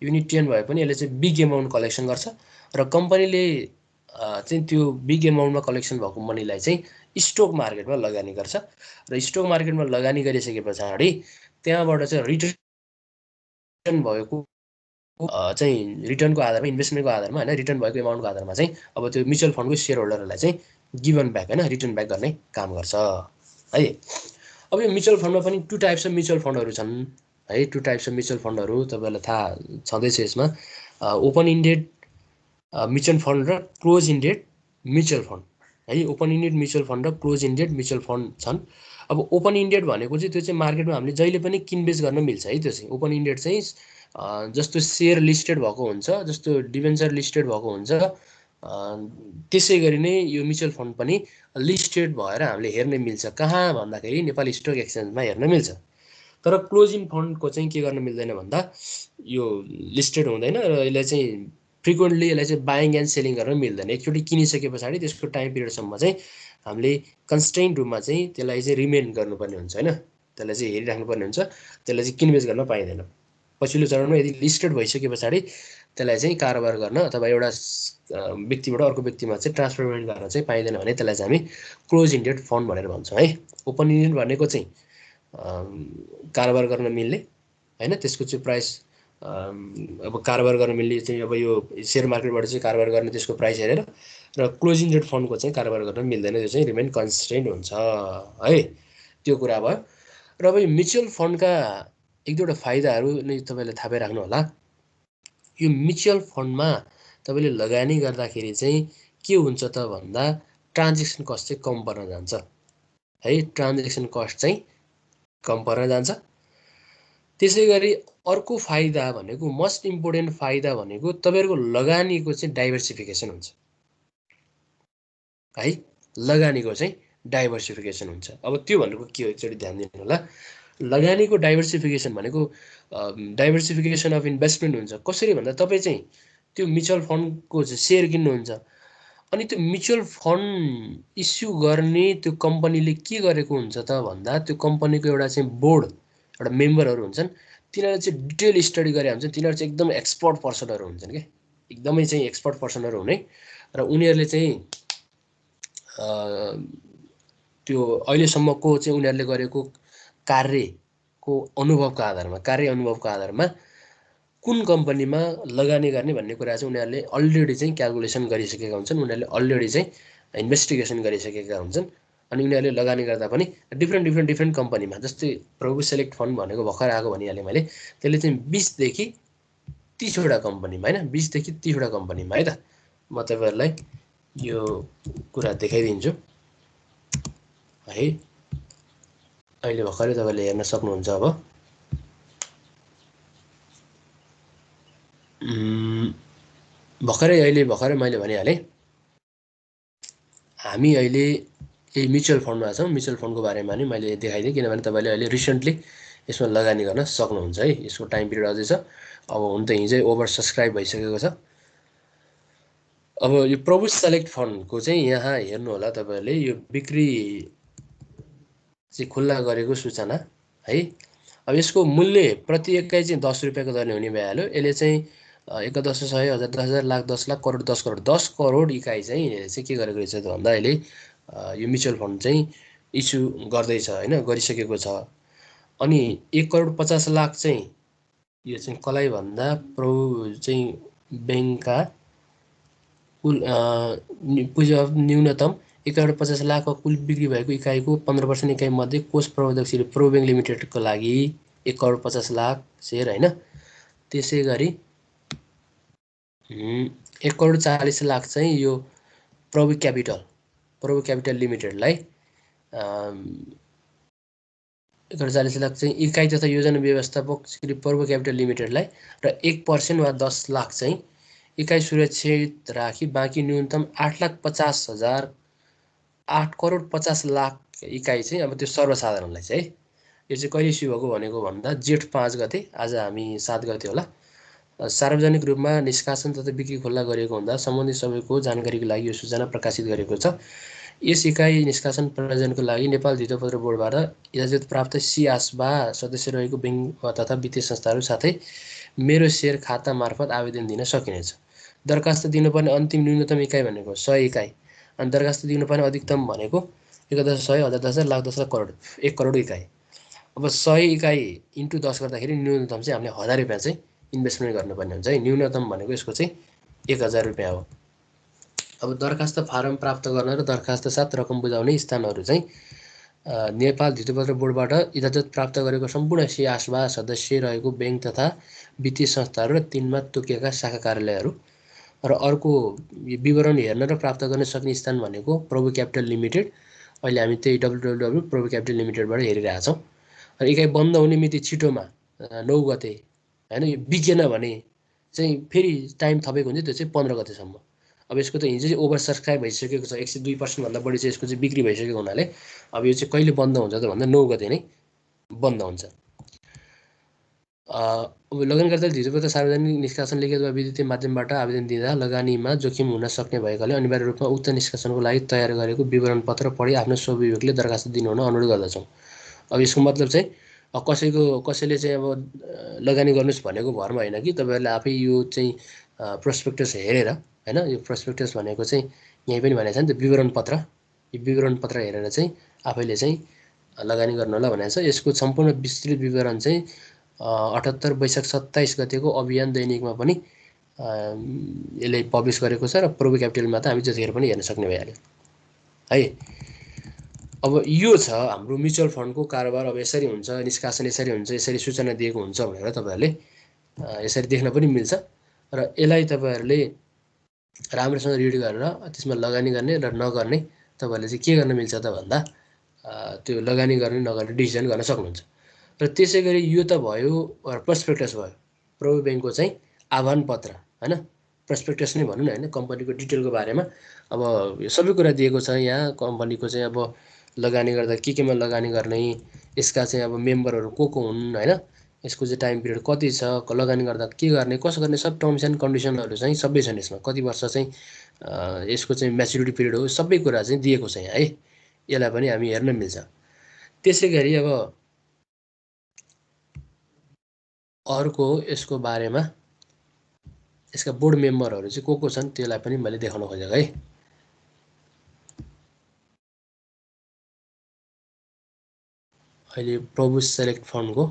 यसले चाहिँ बिग एमाउन्ट कलेक्सन गर्छ र कम्पनीले चाहिँ त्यो बिग एमाउन्टमा कलेक्सन भएको मनीलाई चाहिँ स्टक मार्केटमा लगानी गर्छ र स्टक मार्केटमा लगानी गरिसके पछाडि त्यहाँबाट चाहिँ रिटर्न भएको चाहिँ रिटर्नको आधारमा इन्भेस्टमेन्टको आधारमा हैन, रिटर्न भएको एमाउन्टको आधारमा चाहिँ अब त्यो म्युचुअल फन्डको सेयर होल्डरहरूलाई चाहिँ गिभन ब्याक हैन, रिटर्न ब्याक गर्ने काम गर्छ है। अब यो म्युचुअल फन्डमा पनि 2 टाइप्स अफ म्युचुअल फन्डहरू छन् है। 2 टाइप्स अफ म्युचुअल फन्डहरू तपाईलाई थाहा छँदैछ यसमा, ओपन इन्डेड म्युचुअल फन्ड र क्लोज इन्डेड म्युचुअल फन्ड है। ओपन इन्डेड म्युचुअल फन्ड र क्लोज इन्डेड म्युचुअल फन्ड छन्। अब ओपन इन्डेड भनेको चाहिँ त्यो चाहिँ मार्केटमा हामीले जहिले पनि किनबेच गर्न मिल्छ है। त्यो चाहिँ ओपन इन्डेड चाहिँ जस्तो सेयर लिस्टेड भएको हुन्छ, जस्तो डिभेन्चर लिस्टेड भएको हुन्छ, त्यसै गरी नै यो म्युचुअल फन्ड पनि लिस्टेड भएर हामीले हेर्न मिल्छ। कहाँ भन्दाखेरि नेपाली स्टक एक्सचेन्जमा हेर्न मिल्छ। तर क्लोज इन फन्डको चाहिँ के गर्न मिल्दैन भन्दा यो लिस्टेड हुँदैन र यसलाई चाहिँ फ्रिक्वेन्टली यसलाई चाहिँ बाइङ एन्ड सेलिङ गर्न मिल्दैन। एकचोटि किनिसके पछाडि त्यसको टाइम पिरियडसम्म चाहिँ हामीले कन्स्टेन्ट रूपमा चाहिँ त्यसलाई चाहिँ रिमेन गर्नुपर्ने हुन्छ हैन, त्यसलाई चाहिँ हेरिराख्नुपर्ने हुन्छ, त्यसलाई चाहिँ किनबेच गर्न पाइँदैन। पछिल्लो चरणमा यदि लिस्टेड भइसके पछाडि त्यसलाई चाहिँ कारोबार गर्न अथवा एउटा व्यक्तिबाट अर्को व्यक्तिमा चाहिँ ट्रान्सफरमेन्ट गर्न चाहिँ पाइँदैन भने त्यसलाई चाहिँ हामी क्लोज इन्डेड फन्ड भनेर भन्छौँ है। ओपन इन्डेड भनेको चाहिँ कारोबार गर्न मिल्ने हैन, त्यसको चाहिँ प्राइस अब कारोबार गर्न मिल्ने चाहिँ अब यो सेयर मार्केटबाट चाहिँ कारोबार गर्ने त्यसको प्राइस हेरेर र क्लोजिङ डेट फन्डको चाहिँ कारोबार गर्न मिल्दैन, त्यो चाहिँ रिमेन कन्स्टेन्ट हुन्छ है। त्यो कुरा भयो। र अब यो म्युचुअल फन्डका एक दुईवटा फाइदाहरू नै तपाईँले थाहा पाइराख्नु होला। यो म्युचुअल फन्डमा तपाईँले लगानी गर्दाखेरि चाहिँ के हुन्छ त भन्दा ट्रान्जेक्सन कस्ट चाहिँ कम पर्न जान्छ है, ट्रान्जेक्सन कस्ट चाहिँ कम पर्न जान्छ। त्यसै गरी अर्को फाइदा भनेको मोस्ट इम्पोर्टेन्ट फाइदा भनेको तपाईँहरूको लगानीको चाहिँ डाइभर्सिफिकेसन हुन्छ है, लगानीको चाहिँ डाइभर्सिफिकेसन हुन्छ। अब त्यो भनेको के हो एकचोटि ध्यान दिनु होला। लगानीको डाइभर्सिफिकेसन भनेको डाइभर्सिफिकेसन अफ इन्भेस्टमेन्ट हुन्छ। कसरी भन्दा तपाईँ चाहिँ त्यो म्युचुअल फन्डको चाहिँ सेयर किन्नुहुन्छ, अनि त्यो म्युचुअल फन्ड इस्यु गर्ने त्यो कम्पनीले के गरेको हुन्छ त भन्दा त्यो कम्पनीको एउटा चाहिँ बोर्ड, एउटा मेम्बरहरू हुन्छन्, तिनीहरूले चाहिँ डिटेल स्टडी गरे हुन्छ। तिनीहरू चाहिँ एकदम एक्सपर्ट पर्सनहरू हुन्छन् क्या, एकदमै चाहिँ एक्सपर्ट पर्सनहरू हुने, र उनीहरूले चाहिँ त्यो अहिलेसम्मको चाहिँ उनीहरूले गरेको कार्यको अनुभवको आधारमा कुन कम्पनीमा लगानी गर्ने भन्ने कुरा चाहिँ उनीहरूले अलरेडी चाहिँ क्यालकुलेसन गरिसकेका हुन्छन्, उनीहरूले अलरेडी चाहिँ इन्भेस्टिगेसन गरिसकेका हुन्छन्। अनि उनीहरूले लगानी गर्दा पनि डिफ्रेन्ट कम्पनीमा, जस्तै प्रभु सेलेक्ट फन्ड भनेको भर्खर आएको भनिहालेँ मैले, त्यसले चाहिँ 20 देखि 30वटा कम्पनीमा होइन, 20 देखि 30वटा कम्पनीमा है त। म तपाईँहरूलाई यो कुरा देखाइदिन्छु है। अहिले भर्खरै तपाईँले हेर्न सक्नुहुन्छ। अब भर्खरै मैले भनिहालेँ, हामी अहिले यही म्युचुअल फन्डमा छौँ। म्युचुअल फन्डको बारेमा नि मैले देखाइदिएँ, किनभने तपाईँले अहिले रिसेन्टली यसमा लगानी गर्न सक्नुहुन्छ है। यसको टाइम पिरियड अझै छ। अब हुन त हिजै ओभर सब्सक्राइब भइसकेको छ। अब यो प्रभु सेलेक्ट फन्डको चाहिँ यहाँ हेर्नु होला तपाईँहरूले, यो बिक्री चाहिँ खुल्ला गरेको सूचना है। अब यसको मूल्य प्रति एकाइ चाहिँ 10 रुपियाँको दरले हुने भइहाल्यो। यसले चाहिँ 1 10 100 1000 10,000 लाख 10 लाख करोड 10 करोड इकाइ चाहिँ के गरेको रहेछ त भन्दा अहिले यो म्युचुअल फन्ड चाहिँ इस्यु गर्दैछ होइन, गरिसकेको छ। अनि 1,50,00,000 चाहिँ यो चाहिँ कसलाई भन्दा प्रभु चाहिँ ब्याङ्कका कुल पुँजी न्यूनतम 1,50,00,000 कुल बिक्री भएको इकाइको 15% इकाइ मध्ये कोष प्रबन्धक श्री प्रभु ब्याङ्क लिमिटेडको लागि 1,50,00,000 सेयर होइन। त्यसै गरी 1,40,00,000 चाहिँ यो प्रभु क्यापिटल लिमिटेडलाई 1,40,00,000 चाहिँ इकाइ तथा योजना व्यवस्थापक श्री प्रभु क्यापिटल लिमिटेडलाई, र 1% वा 10 लाख चाहिँ इकाइ सुरक्षित राखी बाँकी न्यूनतम 8,50,000 इकाइ चाहिँ अब त्यो सर्वसाधारणलाई चाहिँ है। यो चाहिँ कहिले इस्यु भएको भनेको भन्दा जेठ 5 गते, आज हामी 7 गते होला। सार्वजनिक रूपमा निष्कासन तथा बिक्री खुल्ला गरिएको हुँदा सम्बन्धित सबैको जानकारीको लागि यो सूचना प्रकाशित गरेको छ। यस इकाइ निष्कासन प्रयोजनको लागि नेपाल धितोपत्र बोर्डबाट इजाजत प्राप्त सिआसबा सदस्य रहेको ब्याङ्क तथा वित्तीय संस्थाहरू साथै मेरो सेयर खाता मार्फत आवेदन दिन सकिनेछ। दरखास्त दिनुपर्ने अन्तिम न्यूनतम इकाइ भनेको 100 इकाइ, अनि दरखास्त दिनुपर्ने अधिकतम भनेको 1 10 100 1000 10,000 लाख 10 लाख करोड 1 करोड इकाइ। अब 100 इकाइ इन्टु 10 गर्दाखेरि न्यूनतम चाहिँ हामीले 1000 रुपियाँ चाहिँ इन्भेस्टमेन्ट गर्नुपर्ने हुन्छ है। न्यूनतम भनेको यसको चाहिँ 1000 रुपियाँ हो। अब दरखास्त फारम प्राप्त गर्न र दरखास्त साथ रकम बुझाउने स्थानहरू चाहिँ नेपाल धितोपत्र बोर्डबाट इजाजत प्राप्त गरेको सम्पूर्ण सिआसबा सदस्य रहेको ब्याङ्क तथा वित्तीय संस्थाहरू र तिनमा तोकिएका शाखा कार्यालयहरू। र अर्को विवरण हेर्न र प्राप्त गर्न सक्ने स्थान भनेको प्रभु क्यापिटल लिमिटेड। अहिले हामी त्यही www प्रभु क्यापिटल लिमिटेडबाट हेरिरहेका छौँ। र इकाइ बन्द हुने मिति छिटोमा 9 गते होइन, यो बिकेन भने चाहिँ फेरि टाइम थपेको हुन्छ, त्यो चाहिँ 15 गतेसम्म। अब यसको त हिजो चाहिँ ओभर सब्सक्राइब भइसकेको छ, 102% भन्दा बढी चाहिँ यसको चाहिँ बिक्री भइसकेको हुनाले अब यो चाहिँ कहिले बन्द हुन्छ त भन्दा 9 गते नै बन्द हुन्छ। अब लगानीकर्ताले धितोपत्र सार्वजनिक निष्कासन लिखित वा विद्युतीय माध्यमबाट आवेदन दिँदा लगानीमा जोखिम हुन सक्ने भएकाले अनिवार्य रूपमा उक्त निष्कासनको लागि तयार गरेको विवरण पत्र पढी आफ्नो स्वविवेकले दरखास्त दिनुहुन अनुरोध गर्दछौँ। अब यसको मतलब चाहिँ कसैले चाहिँ अब लगानी गर्नुहोस् भनेको भरमा होइन कि, तपाईँहरूले आफै यो चाहिँ प्रोस्पेक्टस हेरेर होइन, यो प्रोस्पेक्टस भनेको चाहिँ यहीँ पनि भनेको छ नि त विवरण पत्र, यो विवरण पत्र हेरेर चाहिँ आफैले चाहिँ लगानी गर्नु होला भनेको छ। यसको सम्पूर्ण विस्तृत विवरण चाहिँ 78 वैशाख 27 गतेको अभियान दैनिकमा पनि यसले पब्लिस गरेको छ र प्रोबो क्यापिटलमा त हामी जतिखेर पनि हेर्न सक्ने भइहाल्यो है। अब यो छ हाम्रो म्युचुअल फन्डको कारोबार। अब यसरी हुन्छ, निष्कासन यसरी हुन्छ, यसरी सूचना दिएको हुन्छ भनेर तपाईँहरूले यसरी देख्न पनि मिल्छ र यसलाई तपाईँहरूले राम्रोसँग रिड गरेर त्यसमा लगानी गर्ने र नगर्ने तपाईँहरूले चाहिँ के गर्न मिल्छ त भन्दा त्यो लगानी गर्ने नगर्ने डिसिजन गर्न सक्नुहुन्छ। र त्यसै गरी यो त भयो प्रस्पेक्टस भयो, प्रोबो ब्याङ्कको चाहिँ आह्वान पत्र हैन, प्रस्पेक्टस नै भनौँ न हैन, कम्पनीको डिटेलको बारेमा अब सबै कुरा दिएको छ यहाँ। कम्पनीको चाहिँ अब लगानी गर्दा केमा लगानी गर्ने, यसका चाहिँ अब मेम्बरहरू को हुन् हैन, यसको चाहिँ टाइम पिरियड कति छ, लगानी गर्दा के गर्ने कसो गर्ने, सब टर्म्स एन्ड कन्डिसनहरू चाहिँ सबै छन् यसमा। कति वर्ष चाहिँ यसको चाहिँ म्याच्युरिटी पिरियड हो, सबै कुरा चाहिँ दिएको छ यहाँ है। यसलाई पनि हामी हेर्न मिल्छ। त्यसै गरी अब अर्को यसको बारेमा यसका बोर्ड मेम्बरहरू चाहिँ को छन् त्यसलाई पनि मैले देखाउन खोजेको है। अहिले प्रोबो सेलेक्ट फन्डको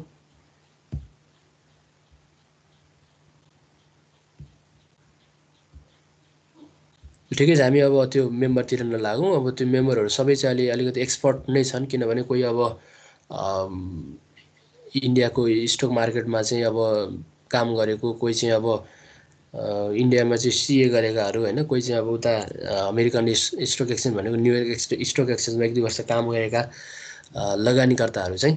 ठिकै छ, हामी अब त्यो मेम्बरतिर नलागौँ। अब त्यो मेम्बरहरू सबै चाहिँ अहिले अलिकति एक्सपर्ट नै छन्, किनभने कोही अब इन्डियाको स्टक मार्केटमा चाहिँ अब काम गरेको, कोही चाहिँ अब इन्डियामा चाहिँ सिए गरेकाहरू होइन, कोही चाहिँ अब उता अमेरिकन स्टक एक्सचेन्ज भनेको न्युयोर्क स्टक एक्सचेन्जमा 1-2 वर्ष काम गरेका लगानीकर्ताहरू चाहिँ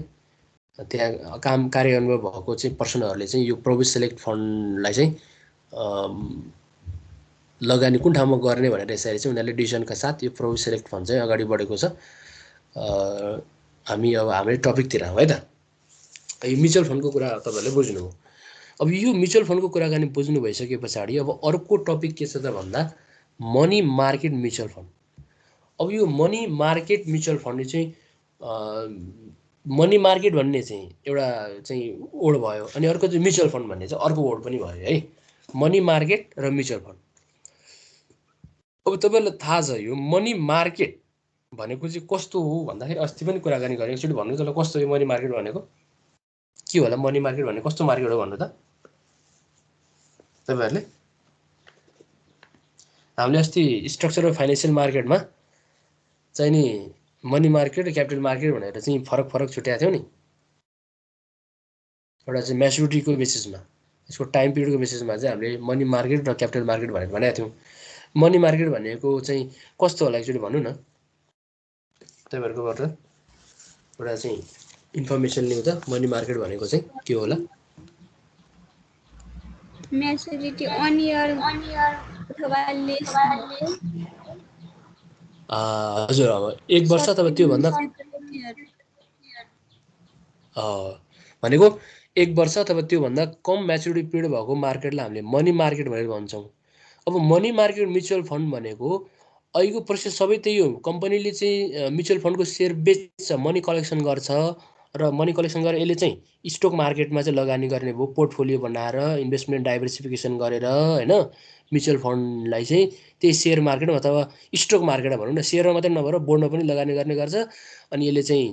त्यहाँ काम कार्यान्वयन भएको चाहिँ पर्सनहरूले चाहिँ यो प्रोबो सेलेक्ट फन्डलाई चाहिँ लगानी कुन ठाउँमा गर्ने भनेर यसरी चाहिँ उनीहरूले डिसिजनका साथ यो प्रोबो सेलेक्ट फन्ड चाहिँ अगाडि बढेको छ। हामी अब हाम्रै टपिकतिर आउँ है त। यो म्युचुअल फन्डको कुरा तपाईँहरूले बुझ्नुभयो। अब यो म्युचुअल फन्डको कुराकानी बुझ्नु भइसके पछाडि अब अर्को टपिक के छ त भन्दा मनी मार्केट म्युचुअल फन्ड। अब यो मनी मार्केट म्युचुअल फन्ड चाहिँ मनी मार्केट भन्ने चाहिँ एउटा चाहिँ वर्ड भयो, अनि अर्को चाहिँ म्युचुअल फन्ड भन्ने चाहिँ अर्को वर्ड पनि भयो है। मनी मार्केट र म्युचुअल फन्ड। अब तपाईँलाई थाहा छ यो मनी मार्केट भनेको चाहिँ कस्तो हो भन्दाखेरि अस्ति पनि कुराकानी गरेँ, एकचोटि भन्नु त कस्तो हो मनी मार्केट भनेको, के होला मनी मार्केट भन्ने, कस्तो मार्केट हो भन्नु त तपाईँहरूले। हामीले अस्ति स्ट्रक्चर अफ फाइनेन्सियल मार्केटमा चाहिँ नि मनी मार्केट र क्यापिटल मार्केट भनेर चाहिँ फरक छुट्याएको थियौँ नि। एउटा चाहिँ म्याच्युरिटीको बेसिसमा, यसको टाइम पिरियडको बेसिसमा चाहिँ हामीले मनी मार्केट र क्यापिटल मार्केट भनेर भनेको थियौँ। मनी मार्केट भनेको चाहिँ कस्तो होला एकचोटि भन्नु न तपाईँहरूकोबाट एउटा चाहिँ इन्फर्मेसन लिउँ त। मनी मार्केट भनेको चाहिँ के होला? म्याच्युरिटी 1 इयर अथवा लेस। हजुर, अब 1 वर्ष अथवा त्योभन्दा भनेको 1 वर्ष अथवा त्योभन्दा कम म्याच्युरिटी पिरियड भएको मार्केटलाई हामीले मनी मार्केट भनेर भन्छौँ। अब मनी मार्केट म्युचुअल फन्ड भनेको अहिलेको प्रोसेस सबै त्यही हो। कम्पनीले चाहिँ म्युचुअल फन्डको सेयर बेच्छ, मनी कलेक्सन गर्छ र मनी कलेक्सन गरेर यसले चाहिँ स्टक मार्केटमा चाहिँ लगानी गर्ने भयो, पोर्टफोलियो बनाएर इन्भेस्टमेन्ट डाइभर्सिफिकेसन गरेर होइन। म्युचुअल फन्डलाई चाहिँ त्यही सेयर मार्केटमा अथवा स्टक मार्केटमा भनौँ न, सेयरमा मात्रै नभएर बोन्डमा पनि लगानी गर्ने गर्छ। अनि यसले चाहिँ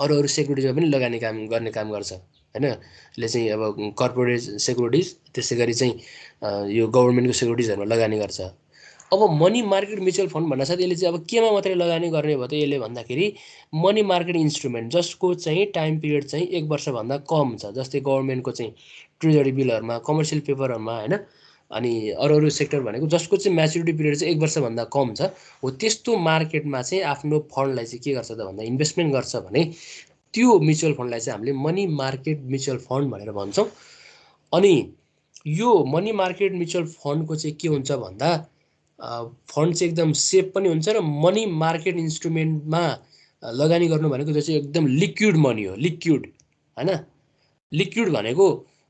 अरू सेक्युरिटिजमा पनि लगानी गर्ने काम गर्छ होइन। यसले चाहिँ अब कर्पोरेट सेक्युरिटिज, त्यसै गरी चाहिँ यो गभर्मेन्टको सेक्युरिटिजहरूमा लगानी गर्छ। अब मनी मार्केट म्युचुअल फन्ड भन्नासाथ यसले चाहिँ अब केमा मात्रै लगानी गर्ने भयो त यसले भन्दाखेरि मनी मार्केट इन्स्ट्रुमेन्ट जसको चाहिँ टाइम पिरियड चाहिँ 1 वर्षभन्दा कम छ, जस्तै गभर्मेन्टको चाहिँ ट्रेजरी बिलहरूमा, कमर्सियल पेपरहरूमा होइन। अनि अरू सेक्टर भनेको जसको चाहिँ म्याच्युरिटी पिरियड चाहिँ 1 वर्षभन्दा कम छ हो, त्यस्तो मार्केटमा चाहिँ आफ्नो फन्डलाई चाहिँ के गर्छ त भन्दा इन्भेस्टमेन्ट गर्छ भने त्यो म्युचुअल फन्डलाई चाहिँ हामीले मनी मार्केट म्युचुअल फन्ड भनेर भन्छौँ। अनि यो मनी मार्केट म्युचुअल फन्डको चाहिँ के हुन्छ भन्दा फन्ड चाहिँ एकदम सेफ पनि हुन्छ र मनी मार्केट इन्स्ट्रुमेन्टमा लगानी गर्नु भनेको जो चाहिँ एकदम लिक्विड मनी हो, लिक्विड होइन। लिक्विड भनेको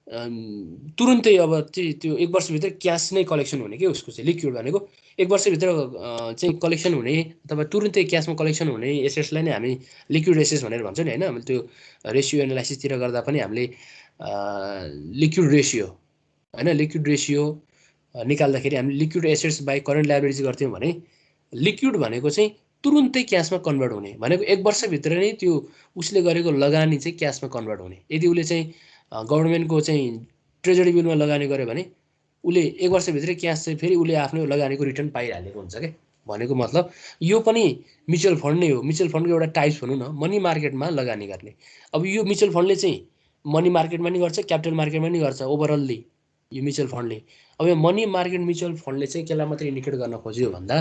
तुरुन्तै अब त्यो 1 वर्षभित्र क्यास नै कलेक्सन हुने के उसको चाहिँ लिक्विड भनेको 1 वर्षभित्र चाहिँ कलेक्सन हुने अथवा तुरुन्तै क्यासमा कलेक्सन हुने एसेट्सलाई नै हामी लिक्विड एसेट्स भनेर भन्छौँ नि होइन। हामीले त्यो रेसियो एनालाइसिसतिर गर्दा पनि हामीले लिक्विड रेसियो होइन, लिक्विड रेसियो निकाल्दाखेरि हामीले liquid assets by current liabilities गर्थ्यौँ भने लिक्विड भनेको चाहिँ तुरुन्तै क्यासमा कन्भर्ट हुने भनेको 1 वर्षभित्र नै त्यो उसले गरेको लगानी चाहिँ क्यासमा कन्भर्ट हुने। यदि उसले चाहिँ गभर्नमेन्टको चाहिँ ट्रेजरी बिलमा लगानी गर्यो भने उसले 1 वर्षभित्रै क्यास चाहिँ फेरि उसले आफ्नो लगानीको रिटर्न पाइहालेको हुन्छ क्या। भनेको मतलब यो पनि म्युचुअल फन्ड नै हो। म्युचुअल फन्डको एउटा टाइप्स भनौँ न, मनी मार्केटमा लगानी गर्ने। अब यो म्युचुअल फन्डले चाहिँ मनी मार्केटमा नि गर्छ, क्यापिटल मार्केटमा नि गर्छ ओभरअल्ली यो म्युचुअल फन्डले। अब यो मनी मार्केट म्युचुअल फन्डले चाहिँ केलाई मात्रै इन्डिकेट गर्न खोज्यो भन्दा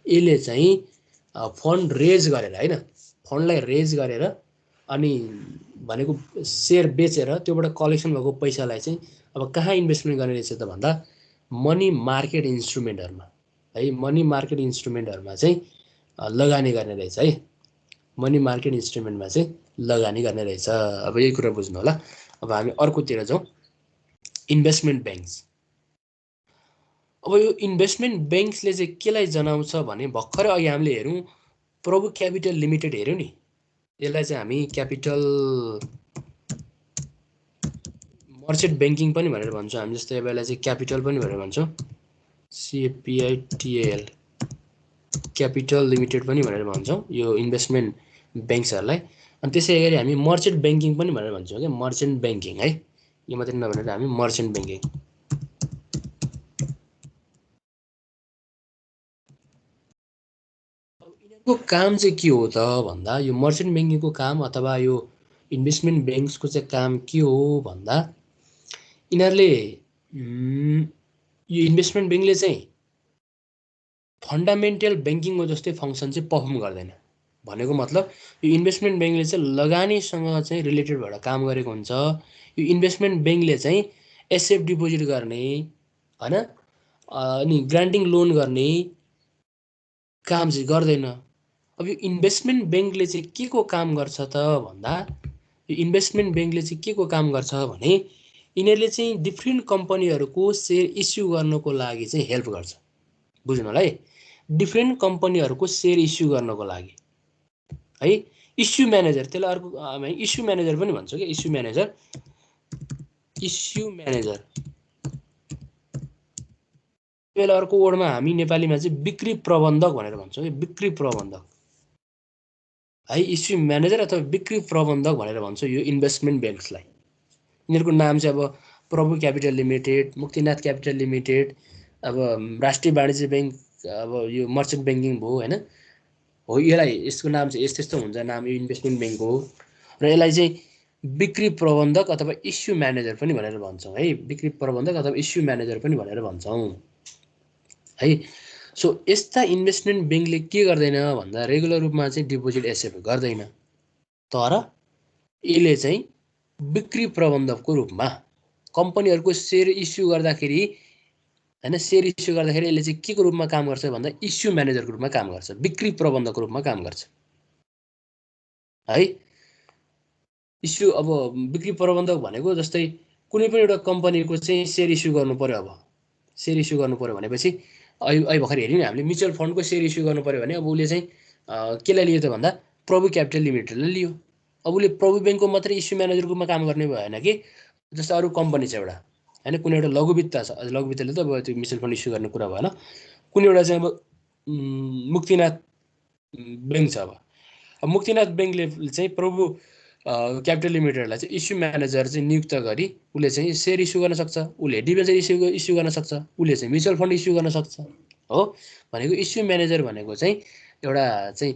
यसले चाहिँ फन्ड रेज गरेर होइन, फन्डलाई रेज गरेर अनि भनेको सेयर बेचेर त्योबाट कलेक्सन भएको पैसालाई चाहिँ अब कहाँ इन्भेस्टमेन्ट गर्ने रहेछ त भन्दा मनी मार्केट इन्स्ट्रुमेन्टहरूमा है, मनी मार्केट इन्स्ट्रुमेन्टहरूमा चाहिँ लगानी गर्ने रहेछ है। मनी मार्केट इन्स्ट्रुमेन्टमा चाहिँ लगानी गर्ने रहेछ। अब यही कुरा बुझ्नु होला। अब हामी अर्कोतिर जाउँ, इन्भेस्टमेन्ट ब्याङ्क्स। अब यो इन्भेस्टमेन्ट ब्याङ्क्सले चाहिँ केलाई जनाउँछ भने भर्खरै अघि हामीले हेऱ्यौँ प्रभु क्यापिटल लिमिटेड हेऱ्यौँ नि, यसलाई चाहिँ हामी क्यापिटल मर्चेन्ट ब्याङ्किङ पनि भनेर भन्छौँ हामी। जस्तै अब यसलाई चाहिँ क्यापिटल पनि भनेर भन्छौँ, CAPITAL क्यापिटल लिमिटेड पनि भनेर भन्छौँ यो इन्भेस्टमेन्ट ब्याङ्क्सहरूलाई। अनि त्यसै गरी हामी मर्चेन्ट ब्याङ्किङ पनि भनेर भन्छौँ क्या, मर्चेन्ट ब्याङ्किङ है, यो मात्रै नभनेर हामी मर्चेन्ट ब्याङ्किङ। यिनीहरूको काम चाहिँ के हो त भन्दा यो मर्चेन्ट ब्याङ्किङको काम अथवा यो इन्भेस्टमेन्ट ब्याङ्क्सको चाहिँ काम के हो भन्दा यिनीहरूले यो इन्भेस्टमेन्ट ब्याङ्कले चाहिँ फन्डामेन्टल ब्याङ्किङको जस्तै फङ्सन चाहिँ पर्फर्म गर्दैन। भनेको मतलब यो इन्भेस्टमेन्ट ब्याङ्कले चाहिँ लगानीसँग चाहिँ रिलेटेड भएर काम गरेको हुन्छ। यो इन्भेस्टमेन्ट ब्याङ्कले चाहिँ एसएफ डिपोजिट गर्ने होइन, अनि ग्रान्टिङ लोन गर्ने काम चाहिँ गर्दैन। अब यो इन्भेस्टमेन्ट ब्याङ्कले चाहिँ के को काम गर्छ त भन्दा यो इन्भेस्टमेन्ट ब्याङ्कले चाहिँ के को काम गर्छ भने यिनीहरूले चाहिँ डिफ्रेन्ट कम्पनीहरूको सेयर इस्यु गर्नको लागि चाहिँ हेल्प गर्छ। बुझ्नु होला है, डिफ्रेन्ट कम्पनीहरूको सेयर इस्यु गर्नको लागि है। इस्यु म्यानेजर, त्यसलाई अर्को हामी इस्यु म्यानेजर पनि भन्छौँ क्या, इस्यु म्यानेजर। इस्यु म्यानेजर त्यसलाई अर्को वर्डमा हामी नेपालीमा चाहिँ बिक्री प्रबन्धक भनेर भन्छौँ कि, बिक्री प्रबन्धक है। इस्यु म्यानेजर अथवा बिक्री प्रबन्धक भनेर भन्छौँ यो इन्भेस्टमेन्ट ब्याङ्क्सलाई। यिनीहरूको नाम चाहिँ अब प्रभु capital limited, Muktinath capital limited, अब राष्ट्रिय वाणिज्य ब्याङ्क, अब यो मर्चेन्ट ब्याङ्किङ भयो होइन हो। यसलाई यसको नाम चाहिँ यस्तो यस्तो हुन्छ नाम, यो इन्भेस्टमेन्ट ब्याङ्क हो। र यसलाई चाहिँ बिक्री प्रबन्धक अथवा इस्यु म्यानेजर पनि भनेर भन्छौँ है, बिक्री प्रबन्धक अथवा इस्यु म्यानेजर पनि भनेर भन्छौँ है। सो यस्ता इन्भेस्टमेन्ट ब्याङ्कले के गर्दैन भन्दा रेगुलर रूपमा चाहिँ डिपोजिट एसएफ गर्दैन, तर यसले चाहिँ बिक्री प्रबन्धकको रूपमा कम्पनीहरूको सेयर इस्यु गर्दाखेरि होइन, सेयर इस्यु गर्दाखेरि यसले चाहिँ के को रूपमा काम गर्छ भन्दा इस्यु म्यानेजरको रूपमा काम गर्छ, बिक्री प्रबन्धकको रूपमा काम गर्छ है। इस्यु अब बिक्री प्रबन्धक भनेको जस्तै कुनै पनि एउटा कम्पनीको चाहिँ सेयर इस्यु गर्नु पर्यो। अब सेयर इस्यु गर्नु पर्यो भनेपछि अहिले भर्खर हेऱ्यौँ नि हामीले म्युचुअल फन्डको सेयर इस्यु गर्नु पर्यो भने अब उसले चाहिँ केलाई लियो त भन्दा प्रभु क्यापिटल लिमिटेडले लियो। अब उसले प्रभु ब्याङ्कको मात्रै इस्यु म्यानेजरको रूपमा काम गर्ने भएन कि, जस्तो अरू कम्पनी छ एउटा होइन, कुनै एउटा लघुवित्त छ, लघुवित्तले त अब त्यो म्युचुअल फन्ड इस्यु गर्ने कुरा भएन, कुनै एउटा चाहिँ अब मुक्तिनाथ ब्याङ्क छ। अब मुक्तिनाथ ब्याङ्कले चाहिँ प्रभु क्यापिटल लिमिटेडलाई चाहिँ इस्यु म्यानेजर चाहिँ नियुक्त गरी उसले चाहिँ सेयर इस्यु गर्न सक्छ, उसले डिबेन्चर इस्यु गर्न सक्छ, उसले चाहिँ म्युचुअल फन्ड इस्यु गर्न सक्छ हो। भनेको इस्यु म्यानेजर भनेको चाहिँ एउटा चाहिँ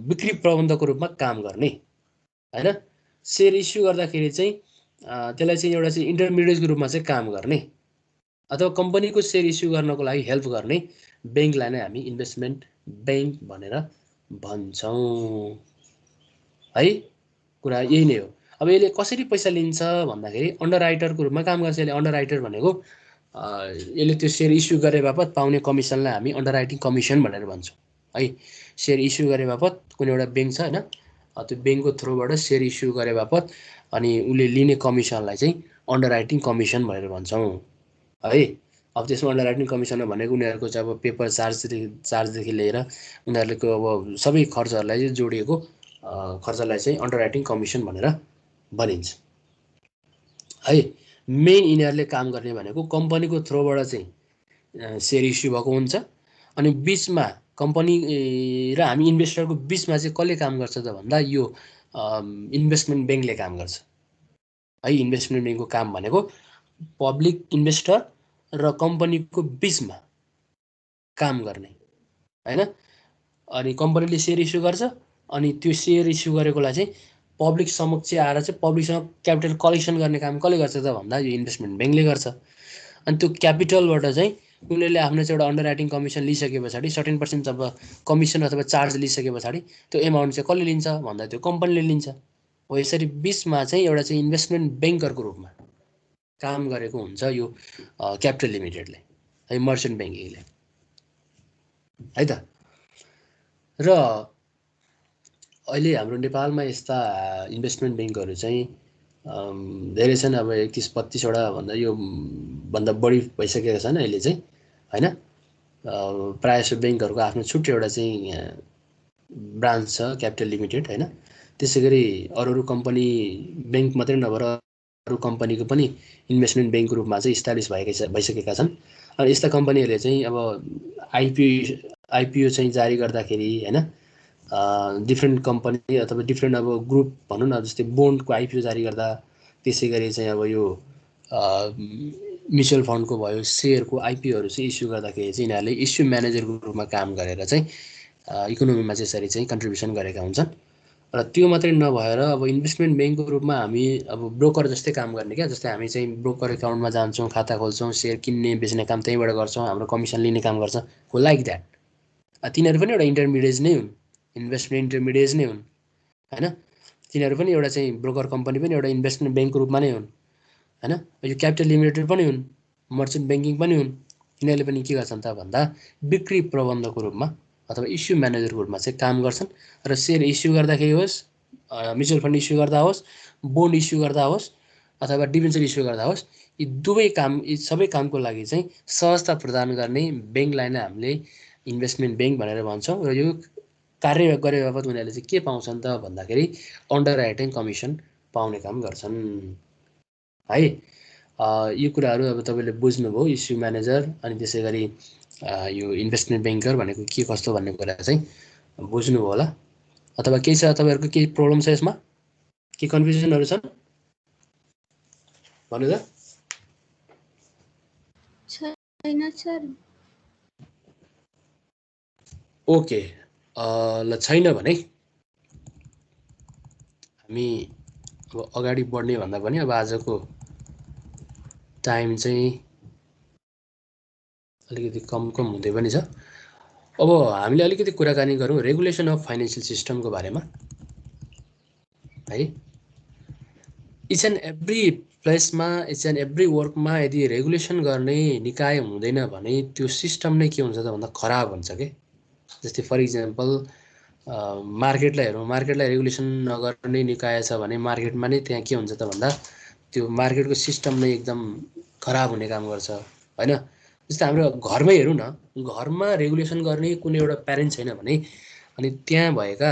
बिक्री प्रबन्धकको रूपमा काम गर्ने होइन। सेयर इस्यु गर्दाखेरि चाहिँ त्यसलाई चाहिँ एउटा चाहिँ इन्टरमिडिएटको रूपमा चाहिँ काम गर्ने अथवा कम्पनीको सेयर इस्यु गर्नको लागि हेल्प गर्ने ब्याङ्कलाई नै हामी इन्भेस्टमेन्ट ब्याङ्क भनेर भन्छौँ है। कुरा यही नै हो। अब यसले कसरी पैसा लिन्छ भन्दाखेरि अन्डर राइटरको रूपमा काम गर्छ यसले। अन्डर राइटर भनेको यसले त्यो सेयर इस्यु गरे बापत पाउने कमिसनलाई हामी अन्डर राइटिङ कमिसन भनेर भन्छौँ है। सेयर इस्यु गरे बापत कुनै एउटा ब्याङ्क छ होइन, त्यो ब्याङ्कको थ्रुबाट सेयर इस्यु गरे बापत अनि उसले लिने कमिसनलाई चाहिँ अन्डर राइटिङ कमिसन भनेर भन्छौँ है। अब त्यसमा अन्डर राइटिङ कमिसन भनेको उनीहरूको चाहिँ अब पेपर चार्जदेखि लिएर उनीहरूको अब सबै खर्चहरूलाई चाहिँ जोडिएको खर्चलाई चाहिँ अन्डर राइटिङ कमिसन भनेर भनिन्छ है। मेन यिनीहरूले काम गर्ने भनेको कम्पनीको थ्रुबाट चाहिँ सेयर इस्यु भएको हुन्छ, अनि बिचमा कम्पनी र हामी इन्भेस्टरको बिचमा चाहिँ कसले काम गर्छ त भन्दा यो इन्भेस्टमेन्ट ब्याङ्कले काम गर्छ है। इन्भेस्टमेन्ट ब्याङ्कको काम भनेको पब्लिक इन्भेस्टर र कम्पनीको बिचमा काम गर्ने हैन। अनि कम्पनीले सेयर इस्यु गर्छ, अनि त्यो सेयर इस्यु गरेकोलाई चाहिँ पब्लिक समक्ष आएर चाहिँ पब्लिकसँग क्यापिटल कलेक्सन गर्ने काम कसले गर्छ त भन्दा यो इन्भेस्टमेन्ट ब्याङ्कले गर्छ। अनि त्यो क्यापिटलबाट चाहिँ उनीहरूले आफ्नो चाहिँ एउटा अन्डर राइटिङ कमिसन लिइसके पछाडि सर्टेन पर्सेन्ट अब कमिसन अथवा चार्ज लिइसके पछाडि त्यो एमाउन्ट चाहिँ कसले लिन्छ भन्दा त्यो कम्पनीले लिन्छ। हो यसरी बिचमा चाहिँ एउटा चाहिँ इन्भेस्टमेन्ट ब्याङ्करको रूपमा काम गरेको हुन्छ यो क्यापिटल लिमिटेडले है, मर्चेन्ट ब्याङ्किङले है त। र अहिले हाम्रो नेपालमा यस्ता इन्भेस्टमेन्ट ब्याङ्कहरू चाहिँ धेरै छन्। अब 31-32वटा भन्दा यो भन्दा बढी भइसकेका छन् अहिले चाहिँ हैन। प्रायः जसो ब्याङ्कहरूको आफ्नो छुट्टै एउटा चाहिँ ब्रान्च छ क्यापिटल लिमिटेड हैन। त्यसै गरी अरू कम्पनी ब्याङ्क मात्रै नभएर अरू कम्पनीको पनि इन्भेस्टमेन्ट ब्याङ्कको रूपमा चाहिँ इस्टाब्लिस भइसकेका छन्। अनि यस्ता कम्पनीहरूले चाहिँ अब आइपिओ चाहिँ जारी गर्दाखेरि हैन, डिफ्रेन्ट कम्पनी अथवा डिफ्रेन्ट अब ग्रुप भनौँ न, जस्तै बोन्डको आइपिओ जारी गर्दा, त्यसै गरी चाहिँ अब यो म्युचुअल फन्डको भयो सेयरको आइपिओहरू चाहिँ इस्यु गर्दाखेरि चाहिँ यिनीहरूले इस्यु म्यानेजरको रूपमा काम गरेर चाहिँ इकोनोमीमा चाहिँ यसरी चाहिँ कन्ट्रिब्युसन गरेका हुन्छन्। र त्यो मात्रै नभएर अब इन्भेस्टमेन्ट ब्याङ्कको रूपमा हामी अब ब्रोकर जस्तै काम गर्ने क्या। जस्तै हामी चाहिँ ब्रोकर एकाउन्टमा जान्छौँ, खाता खोल्छौँ, सेयर किन्ने बेच्ने काम त्यहीँबाट गर्छौँ, हाम्रो कमिसन लिने काम गर्छ हो लाइक द्याट। तिनीहरू पनि एउटा इन्टरमिडिएट नै हुन्, इन्भेस्टमेन्ट इन्टरमिडिएट नै हुन् हैन। तिनीहरू पनि एउटा चाहिँ ब्रोकर कम्पनी पनि एउटा इन्भेस्टमेन्ट ब्याङ्कको रूपमा नै हुन् हैन। यो क्यापिटल लिमिटेड पनि हुन्, मर्चेन्ट ब्याङ्किङ पनि हुन्। यिनीहरूले पनि के गर्छन् त भन्दा बिक्री प्रबन्धकको रूपमा अथवा इस्यु म्यानेजरको रूपमा चाहिँ काम गर्छन्। र सेयर इस्यु गर्दाखेरि होस्, म्युचुअल फन्ड इस्यु गर्दा होस्, बोन्ड इस्यु गर्दा होस् अथवा डिबेन्चर इस्यु गर्दा होस्, यी सबै कामको लागि चाहिँ सहजता प्रदान गर्ने ब्याङ्कलाई नै हामीले इन्भेस्टमेन्ट ब्याङ्क भनेर भन्छौँ। र यो कार्य गरे बापत उनीहरूले चाहिँ के पाउँछन् त भन्दाखेरि अन्डर राइटिङ कमिसन पाउने काम गर्छन् है। यो कुराहरू अब तपाईँले बुझ्नुभयो, इस्यु म्यानेजर अनि त्यसै गरी यो इन्भेस्टमेन्ट ब्याङ्कर भनेको के कस्तो भन्ने कुरा चाहिँ बुझ्नुभयो होला। अथवा केही छ तपाईँहरूको केही प्रब्लम छ यसमा, के कन्फ्युजनहरू छन् भन्नु त? छैन सर। ओके, ल छैन भने हामी अब अगाडि बढ्ने भन्दा पनि अब आजको टाइम चाहिँ अलिकति कम हुँदै पनि छ। अब हामीले अलिकति कुराकानी गरौँ रेगुलेसन अफ फाइनेन्सियल सिस्टमको बारेमा है। इच एन्ड एभ्री प्लेसमा, इच एन्ड एभ्री वर्कमा यदि रेगुलेसन गर्ने निकाय हुँदैन भने त्यो सिस्टम नै के हुन्छ त भन्दा खराब हुन्छ के। जस्तै फर इक्जाम्पल मार्केटलाई हेरौँ, मार्केटलाई रेगुलेसन नगर्ने निकाय छ भने मार्केटमा नै त्यहाँ के हुन्छ त भन्दा त्यो मार्केटको सिस्टम नै एकदम खराब हुने काम गर्छ हैन। जस्तै हाम्रो घरमै हेरौँ न, घरमा रेगुलेसन गर्ने कुनै एउटा प्यारेन्ट छैन भने अनि त्यहाँ भएका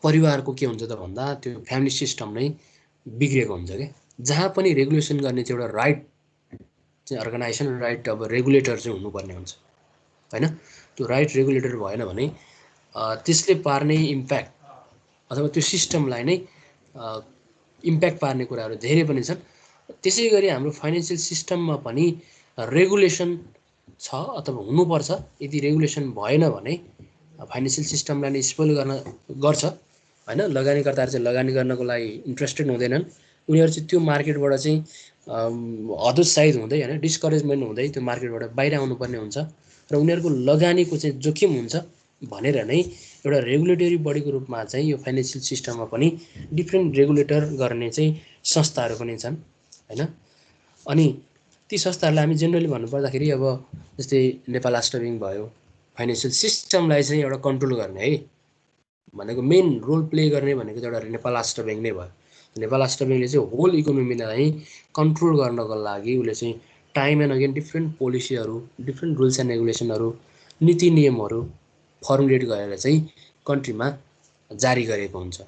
परिवारको के हुन्छ त भन्दा त्यो फ्यामिली सिस्टम नै बिग्रेको हुन्छ क्या। जहाँ पनि रेगुलेसन गर्ने चाहिँ एउटा राइट चाहिँ अर्गनाइजेसन, राइट अब रेगुलेटर चाहिँ हुनुपर्ने हुन्छ हैन। त्यो राइट रेगुलेटर भएन भने त्यसले पार्ने इम्प्याक्ट अथवा त्यो सिस्टमलाई नै इम्प्याक्ट पार्ने कुराहरू धेरै पनि छन्। त्यसै गरी हाम्रो फाइनेन्सियल सिस्टममा पनि रेगुलेसन छ अथवा हुनुपर्छ। यदि रेगुलेसन भएन भने फाइनेन्सियल सिस्टमलाई नै स्पोइल गर्छ हैन। लगानीकर्ताहरू चाहिँ लगानी गर्नको लागि इन्ट्रेस्टेड हुँदैनन्। उनीहरू चाहिँ त्यो मार्केटबाट चाहिँ हतोत्साहित हुँदै हैन, डिस्करेजमेन्ट हुँदै त्यो मार्केटबाट बाहिर आउनुपर्ने हुन्छ। र उनीहरूको लगानीको चाहिँ जोखिम हुन्छ भनेर नै एउटा रेगुलेटरी बडीको रूपमा चाहिँ यो फाइनेन्सियल सिस्टममा पनि डिफ्रेन्ट रेगुलेटर गर्ने चाहिँ संस्थाहरू पनि छन् हैन। अनि ती संस्थाहरूलाई हामी जेनरली भन्नुपर्दाखेरि अब जस्तै नेपाल राष्ट्र ब्याङ्क भयो, फाइनेन्सियल सिस्टमलाई चाहिँ एउटा कन्ट्रोल गर्ने है भनेको मेन रोल प्ले गर्ने भनेको चाहिँ एउटा नेपाल राष्ट्र ब्याङ्क नै भयो। नेपाल राष्ट्र ब्याङ्कले चाहिँ होल इकोनोमीलाई कन्ट्रोल गर्नको लागि उसले चाहिँ टाइम एन्ड अगेन डिफ्रेन्ट पोलिसीहरू, डिफ्रेन्ट रुल्स एन्ड रेगुलेसनहरू, नीति नियमहरू फर्मुलेट गरेर चाहिँ कन्ट्रीमा जारी गरेको हुन्छ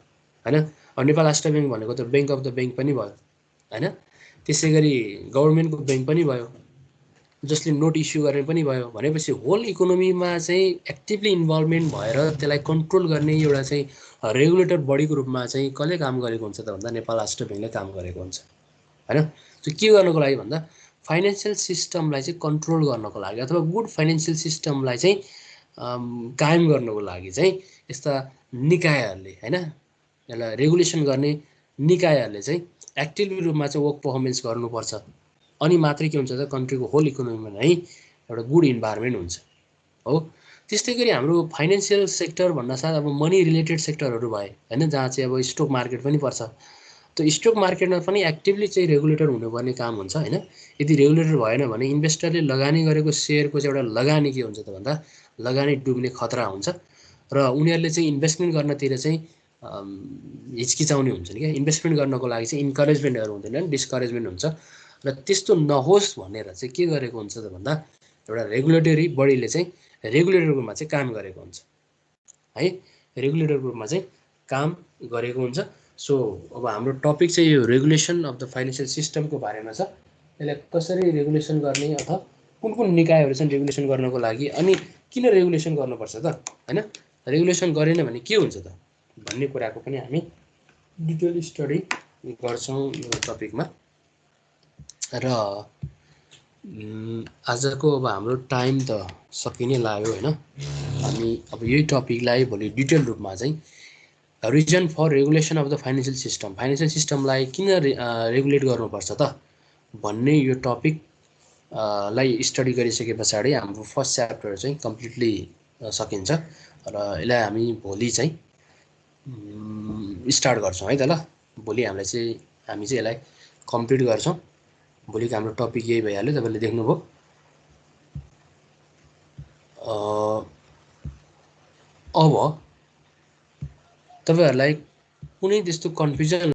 हैन। अब नेपाल राष्ट्र ब्याङ्क भनेको त ब्याङ्क अफ द ब्याङ्क पनि भयो हैन। त्यसै गरी गभर्मेन्टको ब्याङ्क पनि भयो जसले नोट इस्यु गर्ने पनि भयो भनेपछि होल इकोनोमीमा चाहिँ एक्टिभली इन्भल्भमेन्ट भएर त्यसलाई कन्ट्रोल गर्ने एउटा चाहिँ रेगुलेटर बडीको रूपमा चाहिँ कसले काम गरेको हुन्छ त भन्दा नेपाल राष्ट्र ब्याङ्कले काम गरेको हुन्छ हैन। त्यो के गर्नको लागि भन्दा फाइनेन्सियल सिस्टमलाई चाहिँ कन्ट्रोल गर्नको लागि अथवा गुड फाइनेन्सियल सिस्टमलाई चाहिँ कायम गर्नको लागि चाहिँ यस्ता निकायहरूले हैन यसलाई रेगुलेसन गर्ने निकायहरूले चाहिँ एक्टिभ रूपमा चाहिँ वर्क पर्फर्मेन्स गर्नुपर्छ। अनि मात्रै के हुन्छ त कन्ट्रीको होल इकोनोमीमा नै एउटा गुड इन्भाइरोमेन्ट हुन्छ हो। त्यस्तै गरी हाम्रो फाइनेन्सियल सेक्टर भन्नासाथ अब मनी रिलेटेड सेक्टरहरू भए हैन जहाँ चाहिँ अब स्टक मार्केट पनि पर्छ। त्यो स्टक मार्केटमा पनि एक्टिभली चाहिँ रेगुलेटर हुनुपर्ने काम हुन्छ हैन। यदि रेगुलेटर भएन भने इन्भेस्टरले लगानी गरेको सेयरको चाहिँ एउटा लगानी के हुन्छ त भन्दा लगानी डुब्ने खतरा हुन्छ र उनीहरूले चाहिँ इन्भेस्टमेन्ट गर्नतिर चाहिँ हिचकिचाउने हुन्छन् क्या। इन्भेस्टमेन्ट गर्नको लागि चाहिँ इन्करेजमेन्टहरू हुँदैन, डिस्करेजमेन्ट हुन्छ र त्यस्तो नहोस् भनेर चाहिँ के गरेको हुन्छ त भन्दा एउटा रेगुलेटरी बडीले चाहिँ रेगुलेटरको रूपमा चाहिँ काम गरेको हुन्छ है। रेगुलेटरको रूपमा चाहिँ काम गरेको हुन्छ। सो अब हाम्रो टपिक चाहिँ यो रेगुलेसन अफ द फाइनेन्सियल सिस्टमको बारेमा छ। यसलाई कसरी रेगुलेसन गर्ने अथवा कुन कुन निकायहरू छन् रेगुलेसन गर्नको लागि अनि किन रेगुलेसन गर्नुपर्छ त हैन, रेगुलेसन गरेन भने के हुन्छ त भन्ने कुराको पनि हामी डिटेल स्टडी गर्छौँ यो टपिकमा। र आजको अब हाम्रो टाइम त सकिनै लाग्यो हैन। हामी अब यही टपिकलाई भोलि डिटेल रूपमा चाहिँ reason for regulation of the financial system, financial सिस्टमलाई किन रेगुलेट गर्नुपर्छ त भन्ने यो टपिक लाई स्टडी गरिसके पछाडि हाम्रो फर्स्ट च्याप्टर चाहिँ कम्प्लिटली सकिन्छ र यसलाई हामी भोलि चाहिँ स्टार्ट गर्छौँ है त ल। भोलि हामी चाहिँ यसलाई कम्प्लिट गर्छौँ। भोलिको हाम्रो टपिक यही भइहाल्यो, तपाईँले देख्नुभयो। अब तपाईँहरूलाई कुनै त्यस्तो कन्फ्युजन